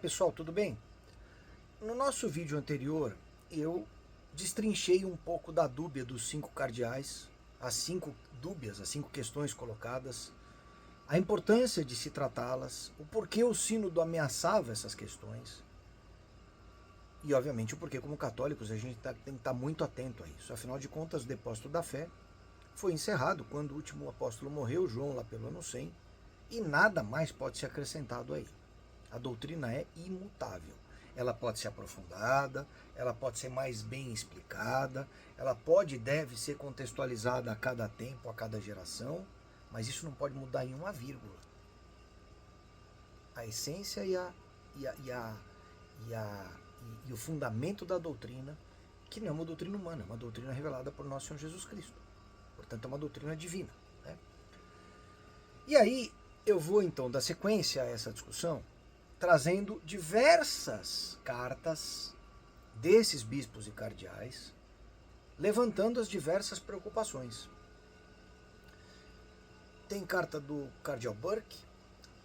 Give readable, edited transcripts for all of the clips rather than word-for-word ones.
pessoal, tudo bem? No nosso vídeo anterior eu destrinchei um pouco da dúbia dos 5 cardeais, as 5 dúbias, as 5 questões colocadas, a importância de se tratá-las, o porquê o sínodo ameaçava essas questões e obviamente o porquê como católicos a gente tem que estar muito atento a isso. Afinal de contas, o depósito da fé foi encerrado quando o último apóstolo morreu, João, lá pelo ano 100, e nada mais pode ser acrescentado aí. A doutrina é imutável. Ela pode ser aprofundada, ela pode ser mais bem explicada, ela pode e deve ser contextualizada a cada tempo, a cada geração, mas isso não pode mudar em uma vírgula. A essência e o fundamento da doutrina, que não é uma doutrina humana, é uma doutrina revelada por nosso Senhor Jesus Cristo. Portanto, é uma doutrina divina, né? E aí, eu vou então dar sequência a essa discussão, trazendo diversas cartas desses bispos e cardeais, levantando as diversas preocupações. Tem carta do cardeal Burke,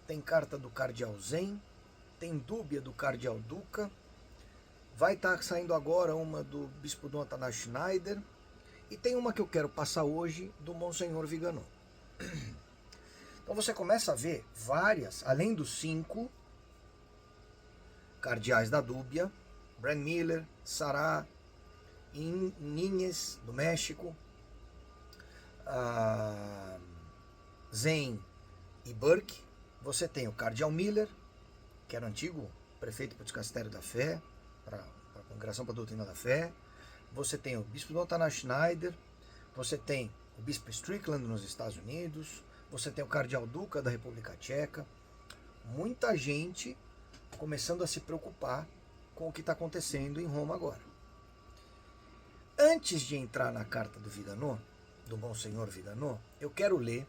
tem carta do cardeal Zen, tem dúbia do cardeal Duca, vai estar saindo agora uma do bispo Dom Atanásio Schneider, e tem uma que eu quero passar hoje do Monsenhor Viganò. Então você começa a ver várias, além dos 5 cardeais da dúbia, Brand Miller, Sará, Núñez, do México, Zen e Burke. Você tem o cardeal Miller, que era o antigo prefeito para o Dicastério da Fé, para a Congregação para a Doutrina da Fé. Você tem o bispo Dom Atanásio Schneider, você tem o bispo Strickland nos Estados Unidos, você tem o cardeal Duca da República Tcheca. Muita gente começando a se preocupar com o que está acontecendo em Roma agora. Antes de entrar na carta do Viganò, do Monsenhor Viganò, eu quero ler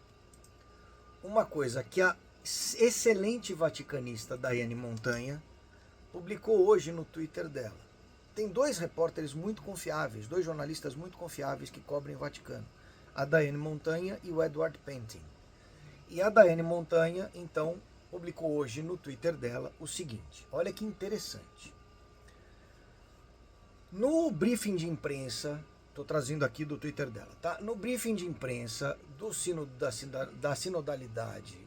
uma coisa que a excelente vaticanista Daiane Montanha publicou hoje no Twitter dela. Tem 2 repórteres muito confiáveis, 2 jornalistas muito confiáveis que cobrem o Vaticano, a Daiane Montanha e o Edward Pentin. E a Daiane Montanha, então, publicou hoje no Twitter dela o seguinte, olha que interessante. No briefing de imprensa, estou trazendo aqui do Twitter dela, tá? No briefing de imprensa do Sínodo da Sinodalidade,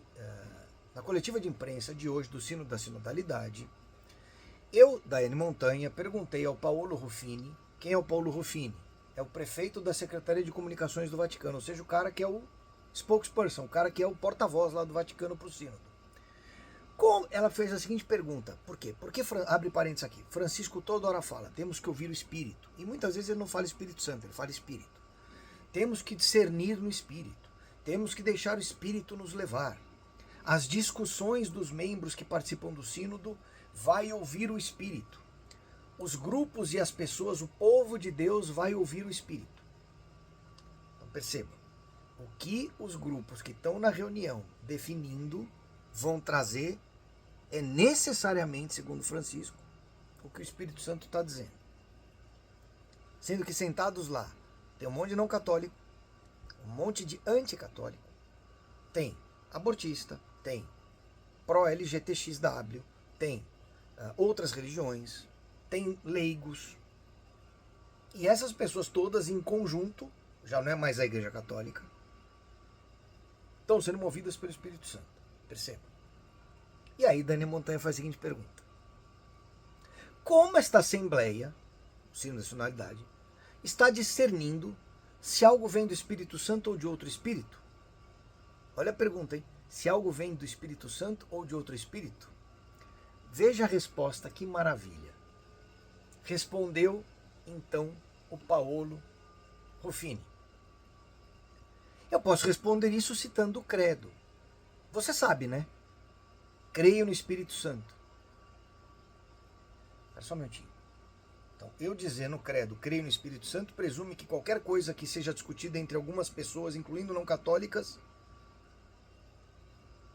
na coletiva de imprensa de hoje do Sínodo da Sinodalidade, eu, Daiane Montanha, perguntei ao Paolo Ruffini. Quem é o Paolo Ruffini? É o prefeito da Secretaria de Comunicações do Vaticano, ou seja, o cara que é o spokesperson, o cara que é o porta-voz lá do Vaticano para o Sínodo. Ela fez a seguinte pergunta, por quê? Porque, abre parênteses aqui, Francisco toda hora fala, temos que ouvir o Espírito. E muitas vezes ele não fala Espírito Santo, ele fala Espírito. Temos que discernir no Espírito, temos que deixar o Espírito nos levar. As discussões dos membros que participam do Sínodo vai ouvir o Espírito. Os grupos e as pessoas, o povo de Deus vai ouvir o Espírito. Então perceba, o que os grupos que estão na reunião definindo vão trazer é necessariamente, segundo Francisco, o que o Espírito Santo está dizendo. Sendo que sentados lá, tem um monte de não católico, um monte de anticatólico, tem abortista, tem pró-LGTXW, tem outras religiões, tem leigos. E essas pessoas todas em conjunto, já não é mais a Igreja Católica, estão sendo movidas pelo Espírito Santo. Perceba. E aí Daiane Montanha faz a seguinte pergunta. Como esta Assembleia, o Sínodo da Sinodalidade, está discernindo se algo vem do Espírito Santo ou de outro Espírito? Olha a pergunta, hein? Se algo vem do Espírito Santo ou de outro Espírito? Veja a resposta, que maravilha. Respondeu, então, o Paolo Ruffini. Eu posso responder isso citando o credo. Você sabe, né? Creio no Espírito Santo. Espera só um minutinho. Então, eu dizer no credo, creio no Espírito Santo, presume que qualquer coisa que seja discutida entre algumas pessoas, incluindo não católicas,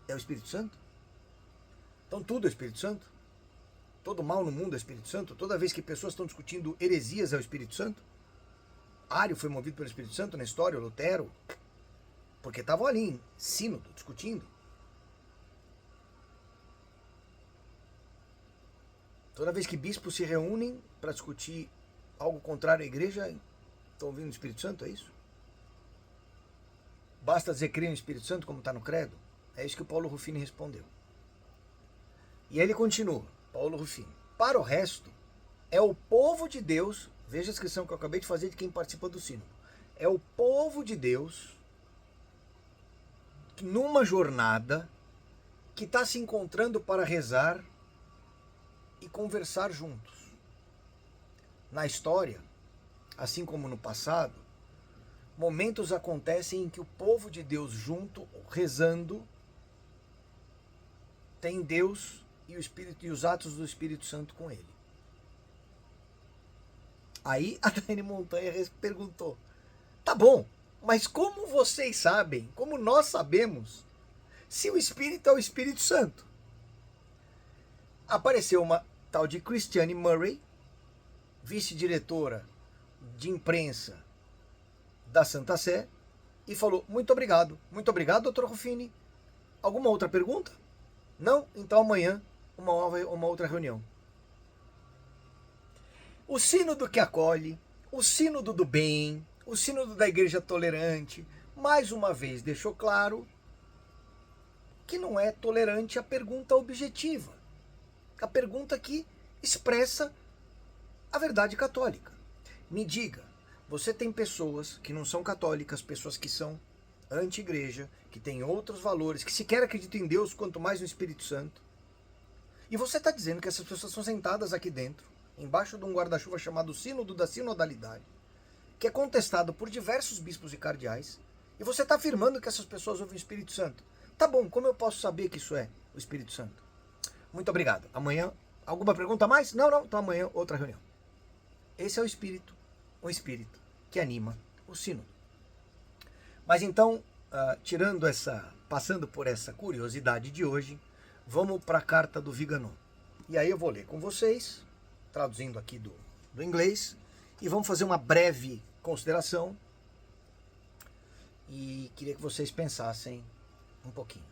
é o Espírito Santo? Então tudo é o Espírito Santo? Todo mal no mundo é o Espírito Santo? Toda vez que pessoas estão discutindo heresias é o Espírito Santo? Ário foi movido pelo Espírito Santo na história, Lutero, porque estavam ali em sínodo, discutindo. Toda vez que bispos se reúnem para discutir algo contrário à igreja, estão ouvindo o Espírito Santo, é isso? Basta dizer creio no Espírito Santo, como está no credo? É isso que o Paulo Ruffini respondeu. E ele continua, Paulo Ruffini. Para o resto, é o povo de Deus, veja a descrição que eu acabei de fazer de quem participa do sínodo. É o povo de Deus, numa jornada, que está se encontrando para rezar e conversar juntos. Na história, assim como no passado, momentos acontecem em que o povo de Deus junto, rezando, tem Deus e o Espírito e os atos do Espírito Santo com ele. Aí a Daiane Montanha perguntou, tá bom, mas como vocês sabem, como nós sabemos, se o Espírito é o Espírito Santo? Apareceu uma tal de Christiane Murray, vice-diretora de imprensa da Santa Sé, e falou, muito obrigado, doutor Ruffini. Alguma outra pergunta? Não? Então amanhã uma outra reunião. O sínodo que acolhe, o sínodo do bem, o sínodo da igreja tolerante, mais uma vez deixou claro que não é tolerante a pergunta objetiva, a pergunta que expressa a verdade católica. Me diga, você tem pessoas que não são católicas, pessoas que são anti-igreja, que têm outros valores, que sequer acreditam em Deus, quanto mais no Espírito Santo. E você está dizendo que essas pessoas são sentadas aqui dentro, embaixo de um guarda-chuva chamado Sínodo da Sinodalidade, que é contestado por diversos bispos e cardeais, e você está afirmando que essas pessoas ouvem o Espírito Santo. Tá bom, como eu posso saber que isso é o Espírito Santo? Muito obrigado. Amanhã, alguma pergunta a mais? Não, então amanhã outra reunião. Esse é o Espírito que anima o sínodo. Mas então, passando por essa curiosidade de hoje, vamos para a carta do Viganò. E aí eu vou ler com vocês, traduzindo aqui do inglês, e vamos fazer uma breve consideração. E queria que vocês pensassem um pouquinho.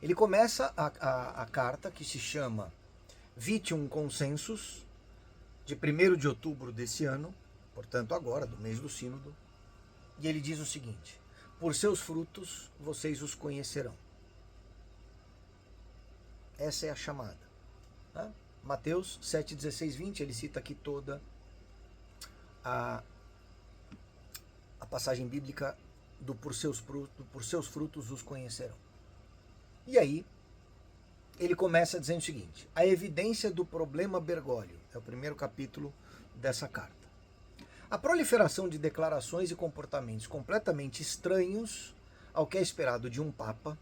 Ele começa a carta, que se chama Vitium Consensus, de 1º de outubro desse ano, portanto agora, do mês do sínodo, e ele diz o seguinte, por seus frutos vocês os conhecerão. Essa é a chamada. Tá? Mateus 7, 16, 20, ele cita aqui toda a passagem bíblica do por seus frutos os conhecerão. E aí, ele começa dizendo o seguinte, a evidência do problema Bergoglio, é o primeiro capítulo dessa carta. A proliferação de declarações e comportamentos completamente estranhos ao que é esperado de um papa,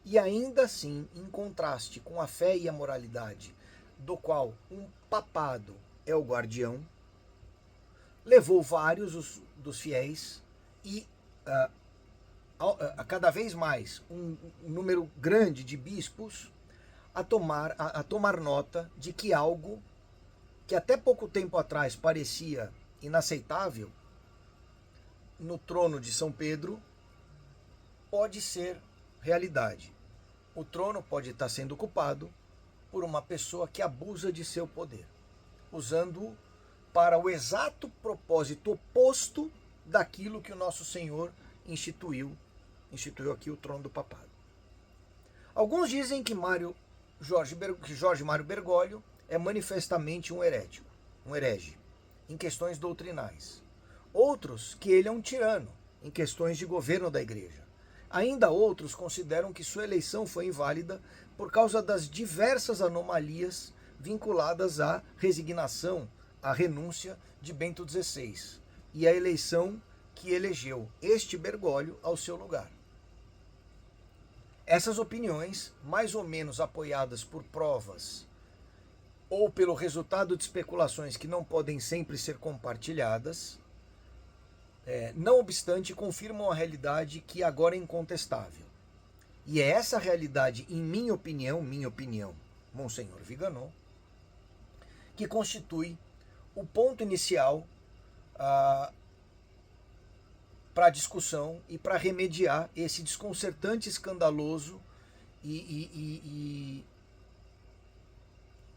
e ainda assim em contraste com a fé e a moralidade, do qual um papado é o guardião, levou vários dos fiéis e a cada vez mais um número grande de bispos a tomar nota de que algo que até pouco tempo atrás parecia inaceitável no trono de São Pedro pode ser realidade. O trono pode estar sendo ocupado por uma pessoa que abusa de seu poder, usando-o para o exato propósito oposto daquilo que o nosso Senhor instituiu aqui o trono do papado. Alguns dizem que Jorge Mário Bergoglio é manifestamente um herege, em questões doutrinais. Outros que ele é um tirano, em questões de governo da igreja. Ainda outros consideram que sua eleição foi inválida por causa das diversas anomalias vinculadas à resignação, à renúncia de Bento XVI e à eleição que elegeu este Bergoglio ao seu lugar. Essas opiniões, mais ou menos apoiadas por provas ou pelo resultado de especulações que não podem sempre ser compartilhadas, não obstante, confirmam a realidade que agora é incontestável. E é essa realidade, em minha opinião, Monsenhor Viganò, que constitui o ponto inicial para a discussão e para remediar esse desconcertante, escandaloso e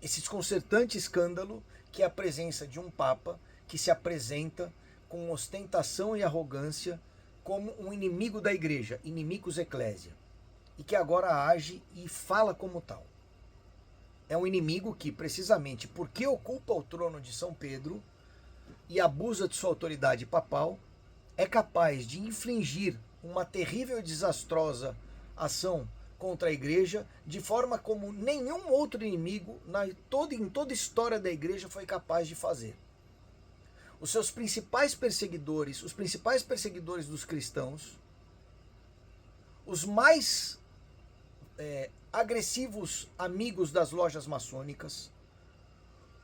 esse desconcertante escândalo que é a presença de um Papa que se apresenta com ostentação e arrogância como um inimigo da igreja, inimicus ecclesia, e que agora age e fala como tal. É um inimigo que, precisamente porque ocupa o trono de São Pedro e abusa de sua autoridade papal, é capaz de infligir uma terrível e desastrosa ação contra a igreja, de forma como nenhum outro inimigo em toda a história da igreja foi capaz de fazer. Os seus principais perseguidores, os principais perseguidores dos cristãos, os mais agressivos amigos das lojas maçônicas,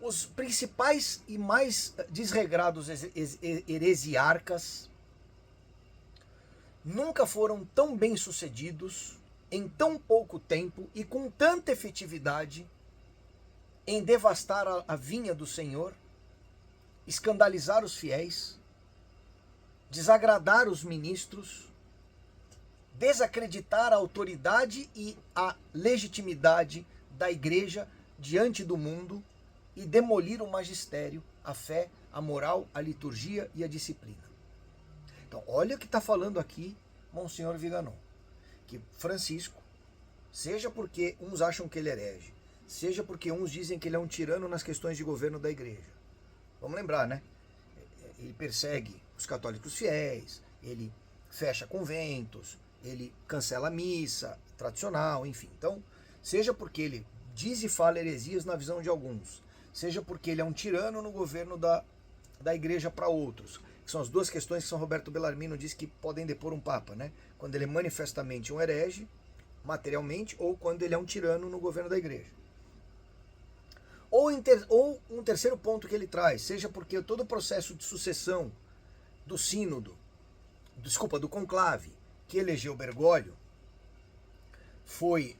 os principais e mais desregrados heresiarcas, nunca foram tão bem sucedidos em tão pouco tempo e com tanta efetividade em devastar a vinha do Senhor, escandalizar os fiéis, desagradar os ministros, desacreditar a autoridade e a legitimidade da igreja diante do mundo e demolir o magistério, a fé, a moral, a liturgia e a disciplina. Então, olha o que está falando aqui Monsenhor Viganò, que Francisco, seja porque uns acham que ele é herege, seja porque uns dizem que ele é um tirano nas questões de governo da igreja. Vamos lembrar, né? Ele persegue os católicos fiéis, ele fecha conventos, ele cancela a missa tradicional, enfim. Então, seja porque ele diz e fala heresias na visão de alguns, seja porque ele é um tirano no governo da igreja para outros, que são as duas questões que São Roberto Bellarmino diz que podem depor um papa, né? Quando ele é manifestamente um herege, materialmente, ou quando ele é um tirano no governo da igreja. Ou um terceiro ponto que ele traz, seja porque todo o processo de sucessão do sínodo, do conclave, que elegeu Bergoglio, foi,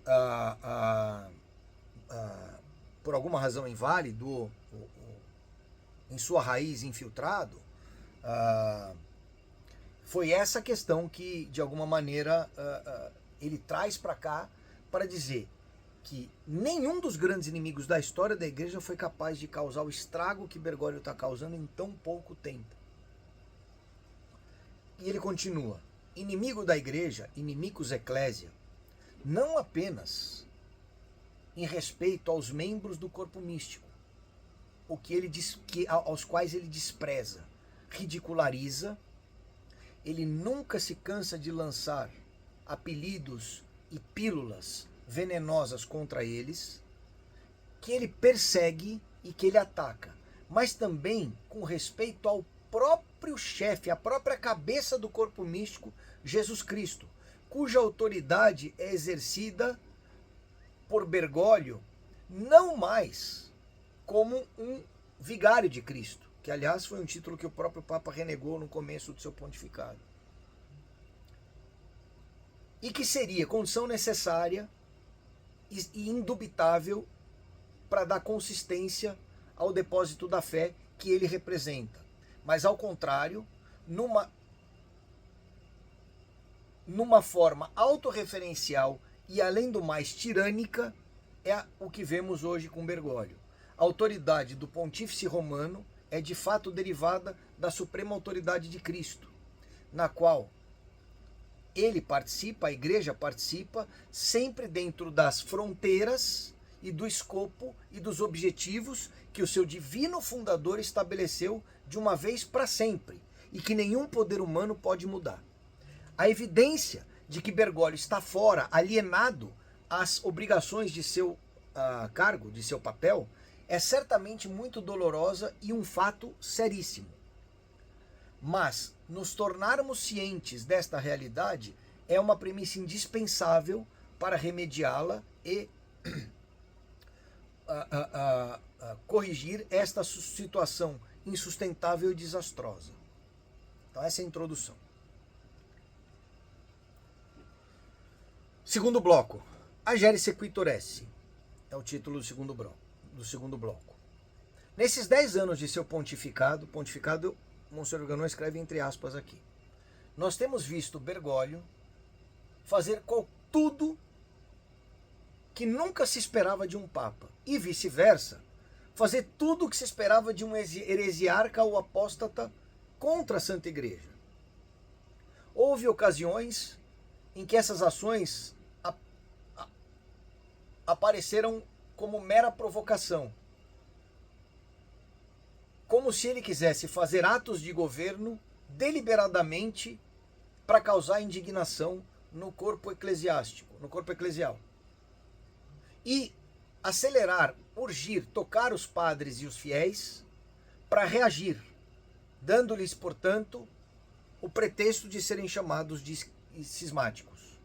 por alguma razão inválido, em sua raiz infiltrado, foi essa questão que, de alguma maneira, ele traz para cá para dizer que nenhum dos grandes inimigos da história da igreja foi capaz de causar o estrago que Bergoglio está causando em tão pouco tempo. E ele continua: inimigo da igreja, inimicus ecclesia, não apenas em respeito aos membros do corpo místico, aos quais ele despreza, ridiculariza, ele nunca se cansa de lançar apelidos e pílulas venenosas contra eles, que ele persegue e que ele ataca, mas também com respeito ao próprio chefe, a própria cabeça do corpo místico, Jesus Cristo, cuja autoridade é exercida por Bergoglio não mais como um vigário de Cristo, que aliás foi um título que o próprio Papa renegou no começo do seu pontificado, e que seria condição necessária e indubitável para dar consistência ao depósito da fé que ele representa. Mas ao contrário, numa forma autorreferencial e além do mais tirânica, é o que vemos hoje com Bergoglio. A autoridade do pontífice romano é de fato derivada da suprema autoridade de Cristo, na qual ele participa, a igreja participa, sempre dentro das fronteiras e do escopo e dos objetivos que o seu divino fundador estabeleceu de uma vez para sempre e que nenhum poder humano pode mudar. A evidência de que Bergoglio está fora, alienado às obrigações de seu cargo, de seu papel, é certamente muito dolorosa e um fato seríssimo. Mas nos tornarmos cientes desta realidade é uma premissa indispensável para remediá-la e corrigir esta situação insustentável e desastrosa. Então essa é a introdução. Segundo bloco, Agere Sequitur Esse, é o título do segundo bloco. Nesses 10 anos de seu pontificado, Monsenhor Viganò escreve entre aspas aqui, nós temos visto Bergoglio fazer tudo que nunca se esperava de um papa, e vice-versa, fazer tudo o que se esperava de um heresiarca ou apóstata contra a Santa Igreja. Houve ocasiões em que essas ações apareceram como mera provocação, como se ele quisesse fazer atos de governo deliberadamente para causar indignação no corpo eclesiástico, no corpo eclesial. E acelerar, urgir, tocar os padres e os fiéis para reagir, dando-lhes, portanto, o pretexto de serem chamados de cismáticos.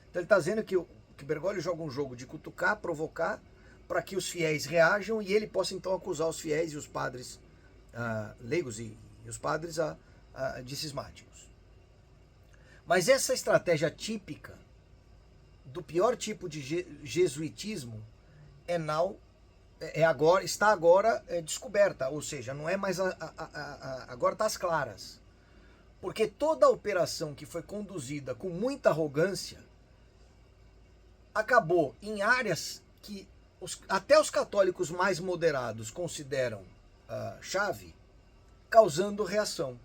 Então ele está dizendo que Bergoglio joga um jogo de cutucar, provocar, para que os fiéis reajam e ele possa então acusar os fiéis e os padres leigos e os padres de cismáticos. Mas essa estratégia típica do pior tipo de jesuitismo está agora descoberta, ou seja, não é mais agora está às claras. Porque toda a operação que foi conduzida com muita arrogância acabou em áreas que até os católicos mais moderados consideram chave, causando reação.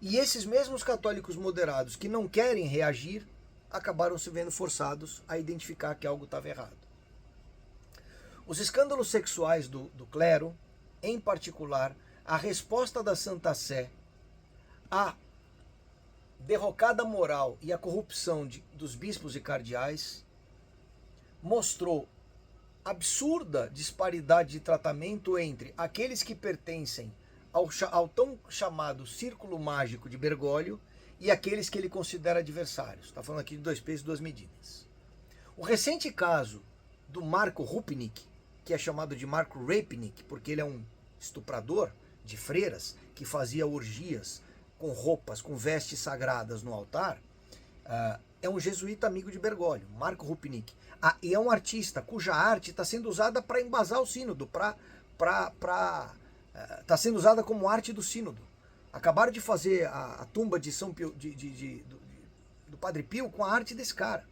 E esses mesmos católicos moderados que não querem reagir acabaram se vendo forçados a identificar que algo estava errado. Os escândalos sexuais do clero, em particular, a resposta da Santa Sé à derrocada moral e à corrupção dos bispos e cardeais, mostrou absurda disparidade de tratamento entre aqueles que pertencem ao tão chamado círculo mágico de Bergoglio e aqueles que ele considera adversários. Está falando aqui de 2 pesos e 2 medidas. O recente caso do Marco Rupnik, que é chamado de Marco Rapnik, porque ele é um estuprador de freiras que fazia orgias com roupas, com vestes sagradas no altar, é um jesuíta amigo de Bergoglio, Marco Rupnik. E é um artista cuja arte está sendo usada para embasar o sínodo, está sendo usada como arte do sínodo. Acabaram de fazer a tumba de São Pio, do Padre Pio com a arte desse cara.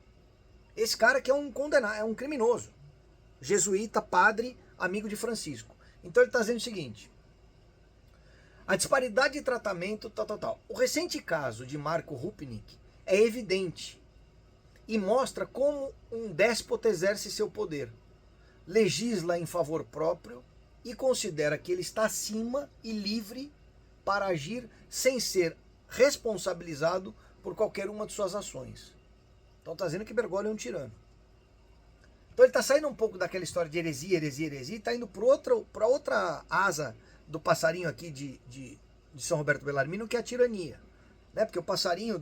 Esse cara que é um condenado, é um criminoso. Jesuíta, padre, amigo de Francisco. Então ele está dizendo o seguinte: a disparidade de tratamento, tal. O recente caso de Marco Rupnik é evidente e mostra como um déspota exerce seu poder. Legisla em favor próprio e considera que ele está acima e livre para agir sem ser responsabilizado por qualquer uma de suas ações. Então está dizendo que Bergoglio é um tirano. Então ele está saindo um pouco daquela história de heresia e está indo para outra asa do passarinho aqui de São Roberto Bellarmino, que é a tirania. Né? Porque o passarinho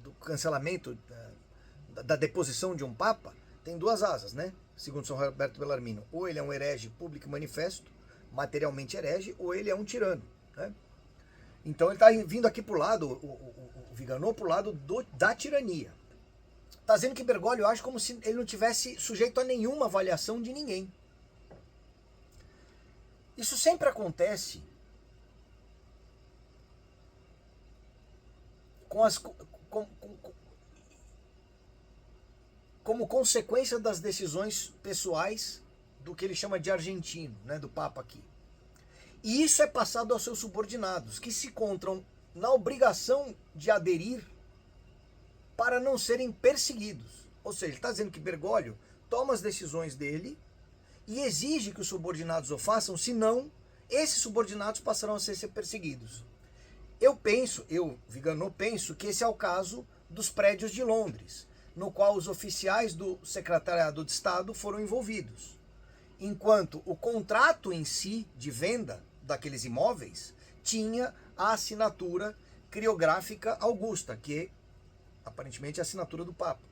do cancelamento, da deposição de um papa, tem 2 asas, né? Segundo São Roberto Bellarmino. Ou ele é um herege público e manifesto, materialmente herege, ou ele é um tirano. Né? Então ele está vindo aqui para o lado, o Viganò, para o lado da tirania. Está dizendo que Bergoglio age como se ele não tivesse sujeito a nenhuma avaliação de ninguém. Isso sempre acontece como consequência das decisões pessoais do que ele chama de argentino, né, do Papa aqui. E isso é passado aos seus subordinados, que se encontram na obrigação de aderir para não serem perseguidos. Ou seja, ele está dizendo que Bergoglio toma as decisões dele e exige que os subordinados o façam, senão esses subordinados passarão a ser perseguidos. Viganò, penso que esse é o caso dos prédios de Londres, no qual os oficiais do Secretariado de Estado foram envolvidos. Enquanto o contrato em si, de venda daqueles imóveis, tinha a assinatura criográfica Augusta, que aparentemente é a assinatura do Papa.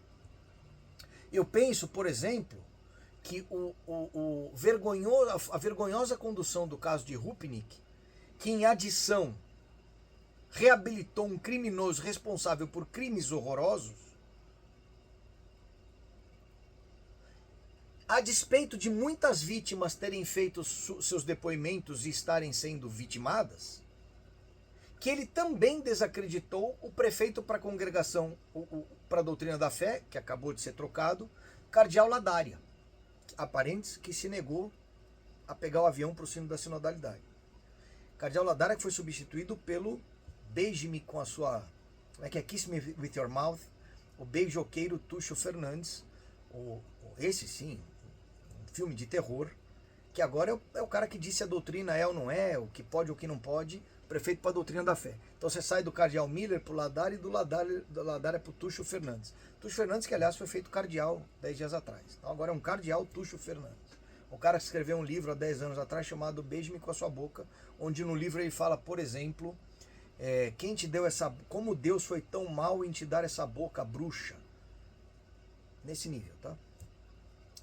Eu penso, por exemplo, que a vergonhosa condução do caso de Rupnik, que em adição reabilitou um criminoso responsável por crimes horrorosos, a despeito de muitas vítimas terem feito seus depoimentos e estarem sendo vitimadas, que ele também desacreditou o prefeito para a congregação, para a doutrina da fé, que acabou de ser trocado, cardeal Ladaria, aparentes que se negou a pegar o avião para o sino da sinodalidade. Cardeal Ladaria que foi substituído pelo beije-me com a sua, como é que é, Kiss Me With Your Mouth, o beijoqueiro Túcio Fernandes, esse sim, um filme de terror, que agora é o cara que disse a doutrina é ou não é, o que pode ou o que não pode, prefeito para a doutrina da fé. Então você sai do cardeal Miller para o Ladaria e do Ladaria para o Túcio Fernandes. Túcio Fernandes, que aliás foi feito cardeal 10 dias atrás. Então agora é um cardeal Túcio Fernandes. O cara que escreveu um livro há 10 anos atrás chamado Beije-me com a Sua Boca, onde no livro ele fala, por exemplo, quem te deu como Deus foi tão mal em te dar essa boca bruxa. Nesse nível, tá?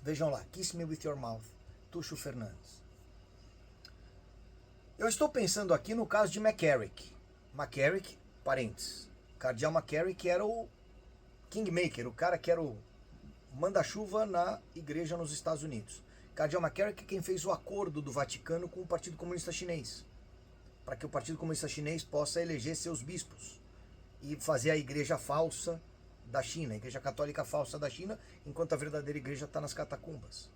Vejam lá, Kiss Me With Your Mouth, Túcio Fernandes. Eu estou pensando aqui no caso de McCarrick. McCarrick, parentes. Cardeal McCarrick era o kingmaker, o cara que era o manda-chuva na igreja nos Estados Unidos. Cardeal McCarrick é quem fez o acordo do Vaticano com o Partido Comunista Chinês, para que o Partido Comunista Chinês possa eleger seus bispos e fazer a igreja falsa da China, a igreja católica falsa da China, enquanto a verdadeira igreja está nas catacumbas.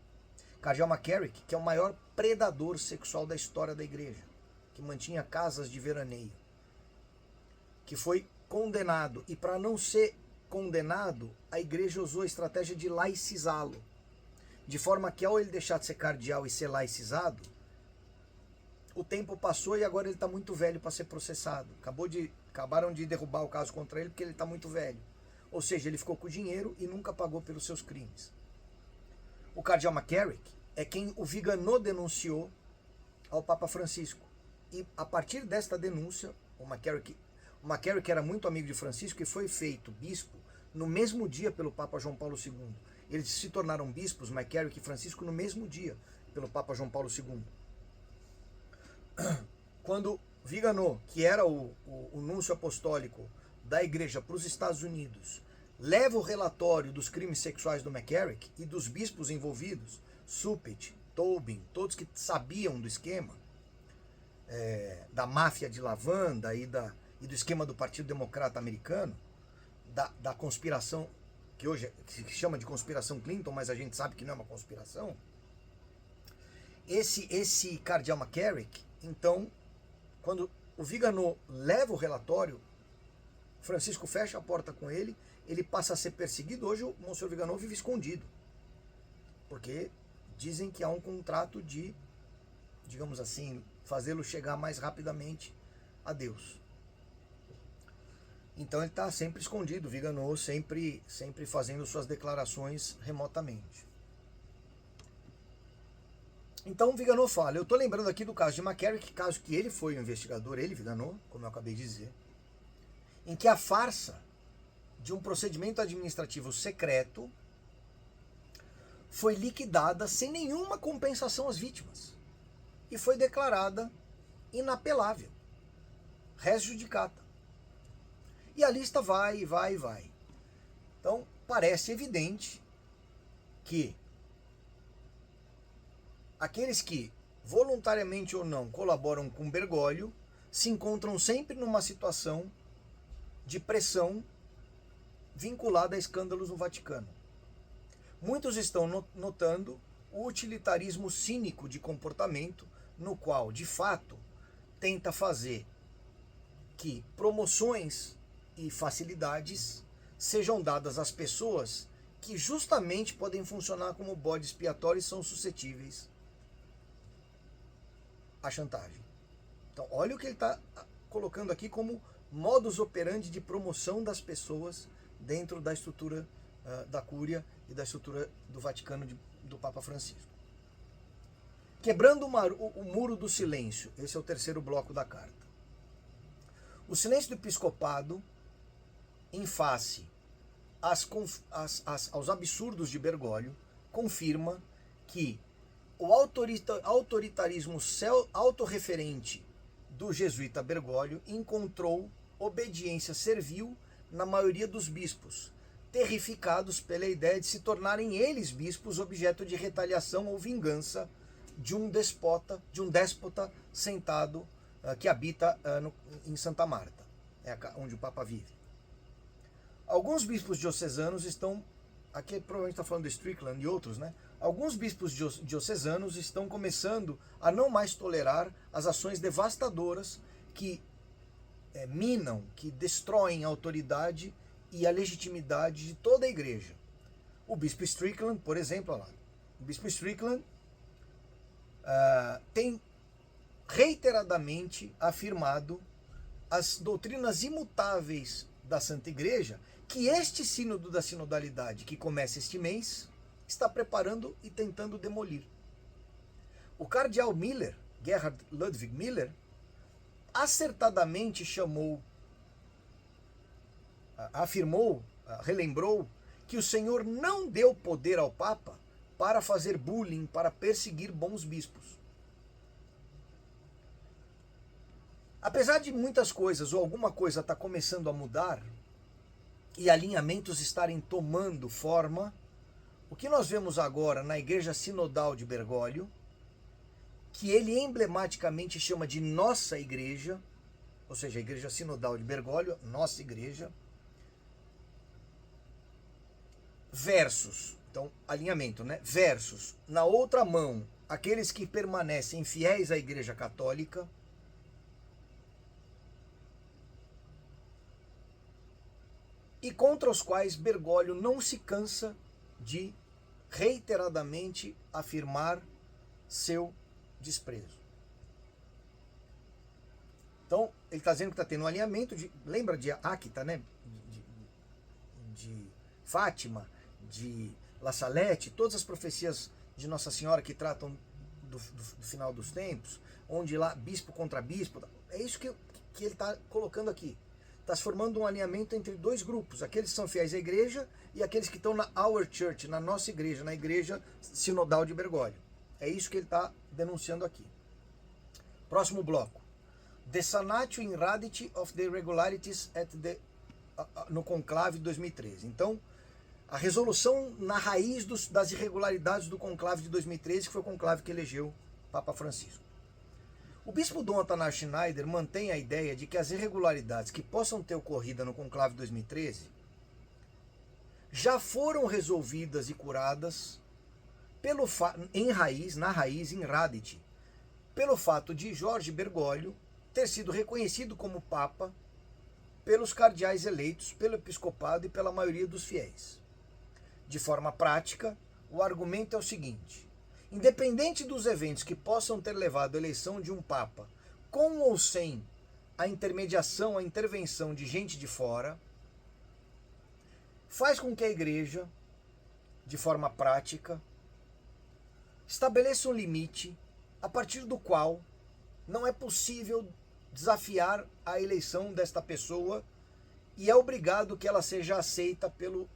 Cardeal McCarrick, que é o maior predador sexual da história da igreja, que mantinha casas de veraneio, que foi condenado, e para não ser condenado, a igreja usou a estratégia de laicizá-lo, de forma que ao ele deixar de ser cardeal e ser laicizado, o tempo passou e agora ele está muito velho para ser processado. Acabaram de derrubar o caso contra ele porque ele está muito velho. Ou seja, ele ficou com o dinheiro e nunca pagou pelos seus crimes. O cardeal McCarrick é quem o Viganò denunciou ao Papa Francisco. E a partir desta denúncia, o McCarrick era muito amigo de Francisco e foi feito bispo no mesmo dia pelo Papa João Paulo II. Eles se tornaram bispos, McCarrick e Francisco, no mesmo dia pelo Papa João Paulo II. Quando Viganò, que era o núncio apostólico da igreja para os Estados Unidos, leva o relatório dos crimes sexuais do McCarrick e dos bispos envolvidos, Suppet, Tobin, todos que sabiam do esquema, da máfia de lavanda e do esquema do Partido Democrata Americano, da conspiração, que hoje se chama de conspiração Clinton, mas a gente sabe que não é uma conspiração. Esse cardeal McCarrick, então, quando o Viganò leva o relatório, Francisco fecha a porta com ele, ele passa a ser perseguido. Hoje o Monsenhor Viganò vive escondido, porque dizem que há um contrato de, digamos assim, fazê-lo chegar mais rapidamente a Deus. Então ele está sempre escondido, Viganò sempre fazendo suas declarações remotamente. Então Viganò fala, eu estou lembrando aqui do caso de McCarrick, caso que ele foi o investigador, ele, Viganò, como eu acabei de dizer, em que a farsa de um procedimento administrativo secreto foi liquidada sem nenhuma compensação às vítimas e foi declarada inapelável, res judicata. E a lista vai. Então, parece evidente que aqueles que, voluntariamente ou não, colaboram com Bergoglio, se encontram sempre numa situação de pressão vinculada a escândalos no Vaticano. Muitos estão notando o utilitarismo cínico de comportamento, no qual, de fato, tenta fazer que promoções e facilidades sejam dadas às pessoas que justamente podem funcionar como bode expiatório e são suscetíveis à chantagem. Então, olha o que ele está colocando aqui como modus operandi de promoção das pessoas dentro da estrutura da Cúria e da estrutura do Vaticano do Papa Francisco. Quebrando o muro do silêncio, esse é o terceiro bloco da carta. O silêncio do episcopado, em face aos absurdos de Bergoglio, confirma que o autoritarismo autorreferente do jesuíta Bergoglio encontrou obediência servil na maioria dos bispos, terrificados pela ideia de se tornarem eles bispos objeto de retaliação ou vingança de um déspota sentado que habita em Santa Marta, onde o Papa vive. Alguns bispos diocesanos estão, aqui provavelmente está falando de Strickland e outros, né? Alguns bispos diocesanos estão começando a não mais tolerar as ações devastadoras que minam, que destroem a autoridade e a legitimidade de toda a igreja. O bispo Strickland, por exemplo, olha lá, o bispo Strickland tem reiteradamente afirmado as doutrinas imutáveis da Santa Igreja, que este sínodo da sinodalidade, que começa este mês, está preparando e tentando demolir. O cardeal Miller, Gerhard Ludwig Miller, acertadamente afirmou, relembrou, que o Senhor não deu poder ao Papa para fazer bullying, para perseguir bons bispos. Apesar de muitas coisas ou alguma coisa estar começando a mudar e alinhamentos estarem tomando forma, o que nós vemos agora na Igreja Sinodal de Bergoglio, que ele emblematicamente chama de Nossa Igreja, ou seja, a Igreja Sinodal de Bergoglio, Nossa Igreja, versus, então, alinhamento, né? Versus, na outra mão, aqueles que permanecem fiéis à Igreja Católica, e contra os quais Bergoglio não se cansa de reiteradamente afirmar seu desprezo. Então, ele está dizendo que está tendo um alinhamento, lembra de Áquita, né? De Fátima, de La Salette, todas as profecias de Nossa Senhora que tratam do final dos tempos, onde lá bispo contra bispo, é isso que ele está colocando aqui. Está se formando um alinhamento entre dois grupos, aqueles que são fiéis à igreja e aqueles que estão na Our Church, na nossa igreja, na igreja sinodal de Bergoglio. É isso que ele está denunciando aqui. Próximo bloco. The Sanatio in Radicti of the Irregularities no conclave de 2013. Então, a resolução na raiz das irregularidades do conclave de 2013, que foi o conclave que elegeu Papa Francisco. O bispo Dom Athanás Schneider mantém a ideia de que as irregularidades que possam ter ocorrido no conclave de 2013 já foram resolvidas e curadas na raiz, em Radicti, pelo fato de Jorge Bergoglio ter sido reconhecido como Papa pelos cardeais eleitos, pelo episcopado e pela maioria dos fiéis. De forma prática, o argumento é o seguinte: independente dos eventos que possam ter levado à eleição de um Papa, com ou sem a intermediação, a intervenção de gente de fora, faz com que a Igreja, de forma prática, estabeleça um limite a partir do qual não é possível desafiar a eleição desta pessoa e é obrigado que ela seja aceita pelo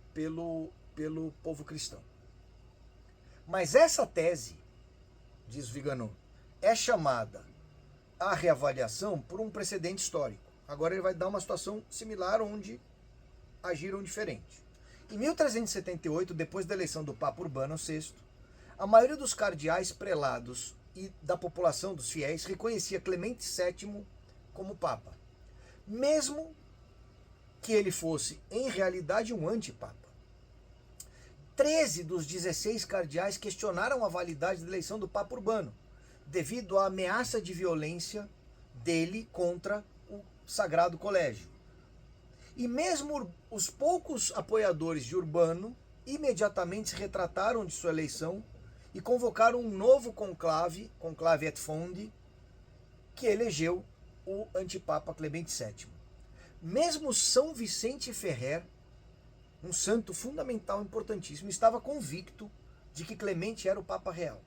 povo cristão. Mas essa tese, diz Vigano, é chamada à reavaliação por um precedente histórico. Agora ele vai dar uma situação similar onde agiram diferente. Em 1378, depois da eleição do Papa Urbano VI, a maioria dos cardeais prelados e da população dos fiéis reconhecia Clemente VII como Papa, mesmo que ele fosse, em realidade, um antipapa. 13 dos 16 cardeais questionaram a validade da eleição do Papa Urbano, devido à ameaça de violência dele contra o Sagrado Colégio. E mesmo os poucos apoiadores de Urbano imediatamente se retrataram de sua eleição e convocaram um novo conclave et Fondi, que elegeu o antipapa Clemente VII. Mesmo São Vicente Ferrer, um santo fundamental importantíssimo, estava convicto de que Clemente era o Papa real.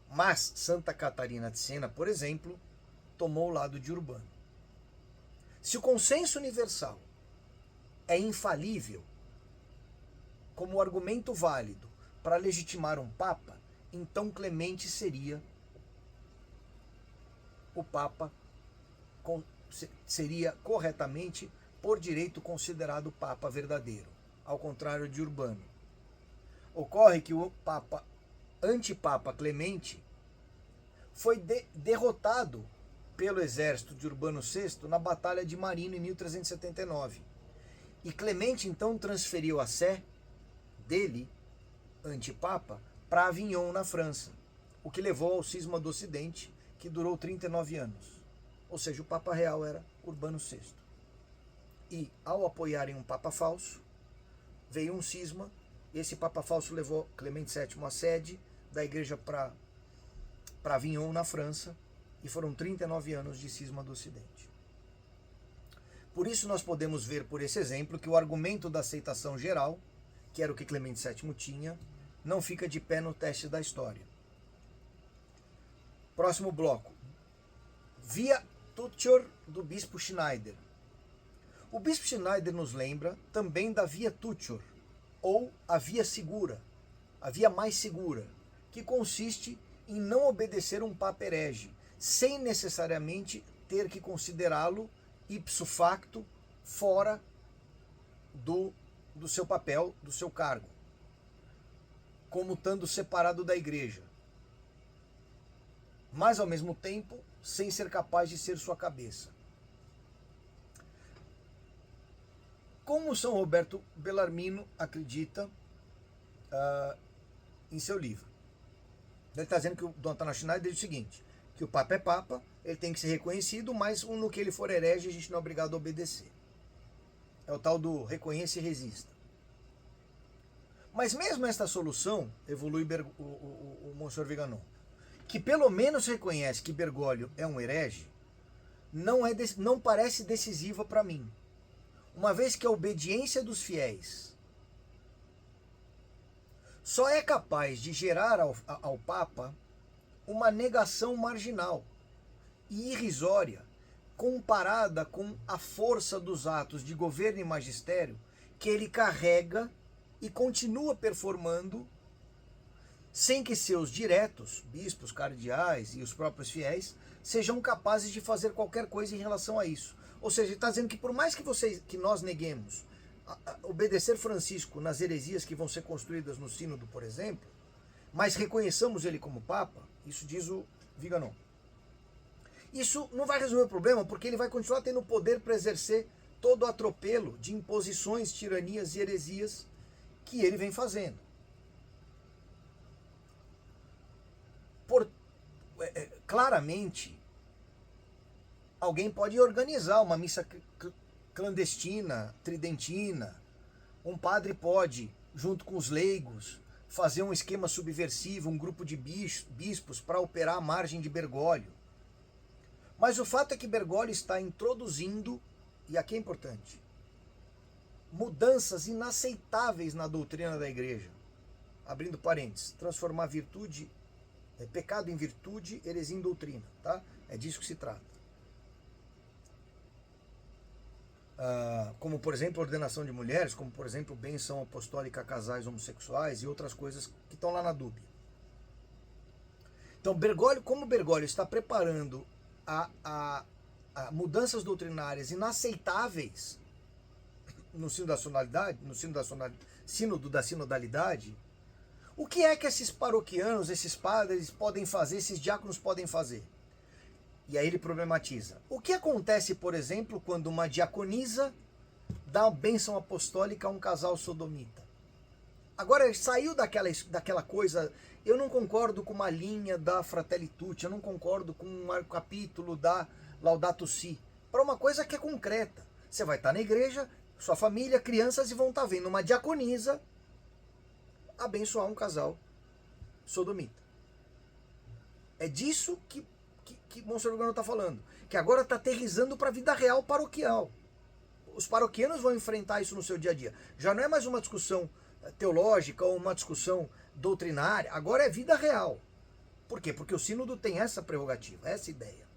Mas Santa Catarina de Sena, por exemplo, tomou o lado de Urbano. Se o consenso universal é infalível como argumento válido para legitimar um Papa, então Clemente seria o Papa, seria corretamente, por direito, considerado Papa verdadeiro, ao contrário de Urbano. Ocorre que o antipapa Clemente foi derrotado pelo exército de Urbano VI na Batalha de Marino em 1379. E Clemente então transferiu a sé dele, antipapa, para Avignon, na França, o que levou ao cisma do Ocidente, que durou 39 anos. Ou seja, o Papa Real era Urbano VI. E, ao apoiarem um Papa falso, veio um cisma. Esse Papa falso levou Clemente VII à sede da igreja para Avignon, na França, e foram 39 anos de cisma do Ocidente. Por isso nós podemos ver por esse exemplo que o argumento da aceitação geral, que era o que Clemente VII tinha, não fica de pé no teste da história. Próximo bloco. Via Tuccior do Bispo Schneider. O Bispo Schneider nos lembra também da Via Tuccior, ou a via segura, a via mais segura, que consiste em não obedecer um Papa herege, sem necessariamente ter que considerá-lo ipso facto fora do seu papel, do seu cargo, como estando separado da igreja, mas ao mesmo tempo sem ser capaz de ser sua cabeça. Como São Roberto Bellarmino acredita em seu livro. Ele está dizendo que o Dom Antônio Schneider diz o seguinte, que o Papa é Papa, ele tem que ser reconhecido, mas no que ele for herege a gente não é obrigado a obedecer. É o tal do reconheça e resista. Mas mesmo esta solução, evolui o Monsenhor Viganon, que pelo menos reconhece que Bergoglio é um herege, não parece decisiva para mim. Uma vez que a obediência dos fiéis só é capaz de gerar ao Papa uma negação marginal e irrisória, comparada com a força dos atos de governo e magistério que ele carrega e continua performando, sem que seus diretos, bispos, cardeais e os próprios fiéis, sejam capazes de fazer qualquer coisa em relação a isso. Ou seja, ele está dizendo que por mais que nós neguemos obedecer Francisco nas heresias que vão ser construídas no sínodo, por exemplo, mas reconheçamos ele como Papa, isso diz o Viganon. Isso não vai resolver o problema, porque ele vai continuar tendo poder para exercer todo o atropelo de imposições, tiranias e heresias que ele vem fazendo. Claramente, alguém pode organizar uma missa clandestina, tridentina, um padre pode, junto com os leigos, fazer um esquema subversivo, um grupo de bispos para operar à margem de Bergoglio. Mas o fato é que Bergoglio está introduzindo, e aqui é importante, mudanças inaceitáveis na doutrina da igreja. Abrindo parênteses, transformar pecado em virtude, heresia em doutrina, tá? É disso que se trata. Como, por exemplo, ordenação de mulheres, como, por exemplo, benção apostólica a casais homossexuais e outras coisas que estão lá na dúbia. Então, como Bergoglio está preparando mudanças doutrinárias inaceitáveis no sínodo da sinodalidade, o que é que esses paroquianos, esses padres podem fazer, esses diáconos podem fazer? E aí ele problematiza. O que acontece, por exemplo, quando uma diaconisa dá uma bênção apostólica a um casal sodomita? Agora, saiu daquela coisa, eu não concordo com uma linha da Fratelli Tutti, eu não concordo com um capítulo da Laudato Si, para uma coisa que é concreta. Você vai estar na igreja, sua família, crianças, e vão estar vendo uma diaconisa abençoar um casal sodomita. É disso que Monsenhor Viganon está falando, que agora está aterrissando para a vida real paroquial. Os paroquianos vão enfrentar isso no seu dia a dia. Já não é mais uma discussão teológica ou uma discussão doutrinária, agora é vida real. Por quê? Porque o sínodo tem essa prerrogativa, essa ideia.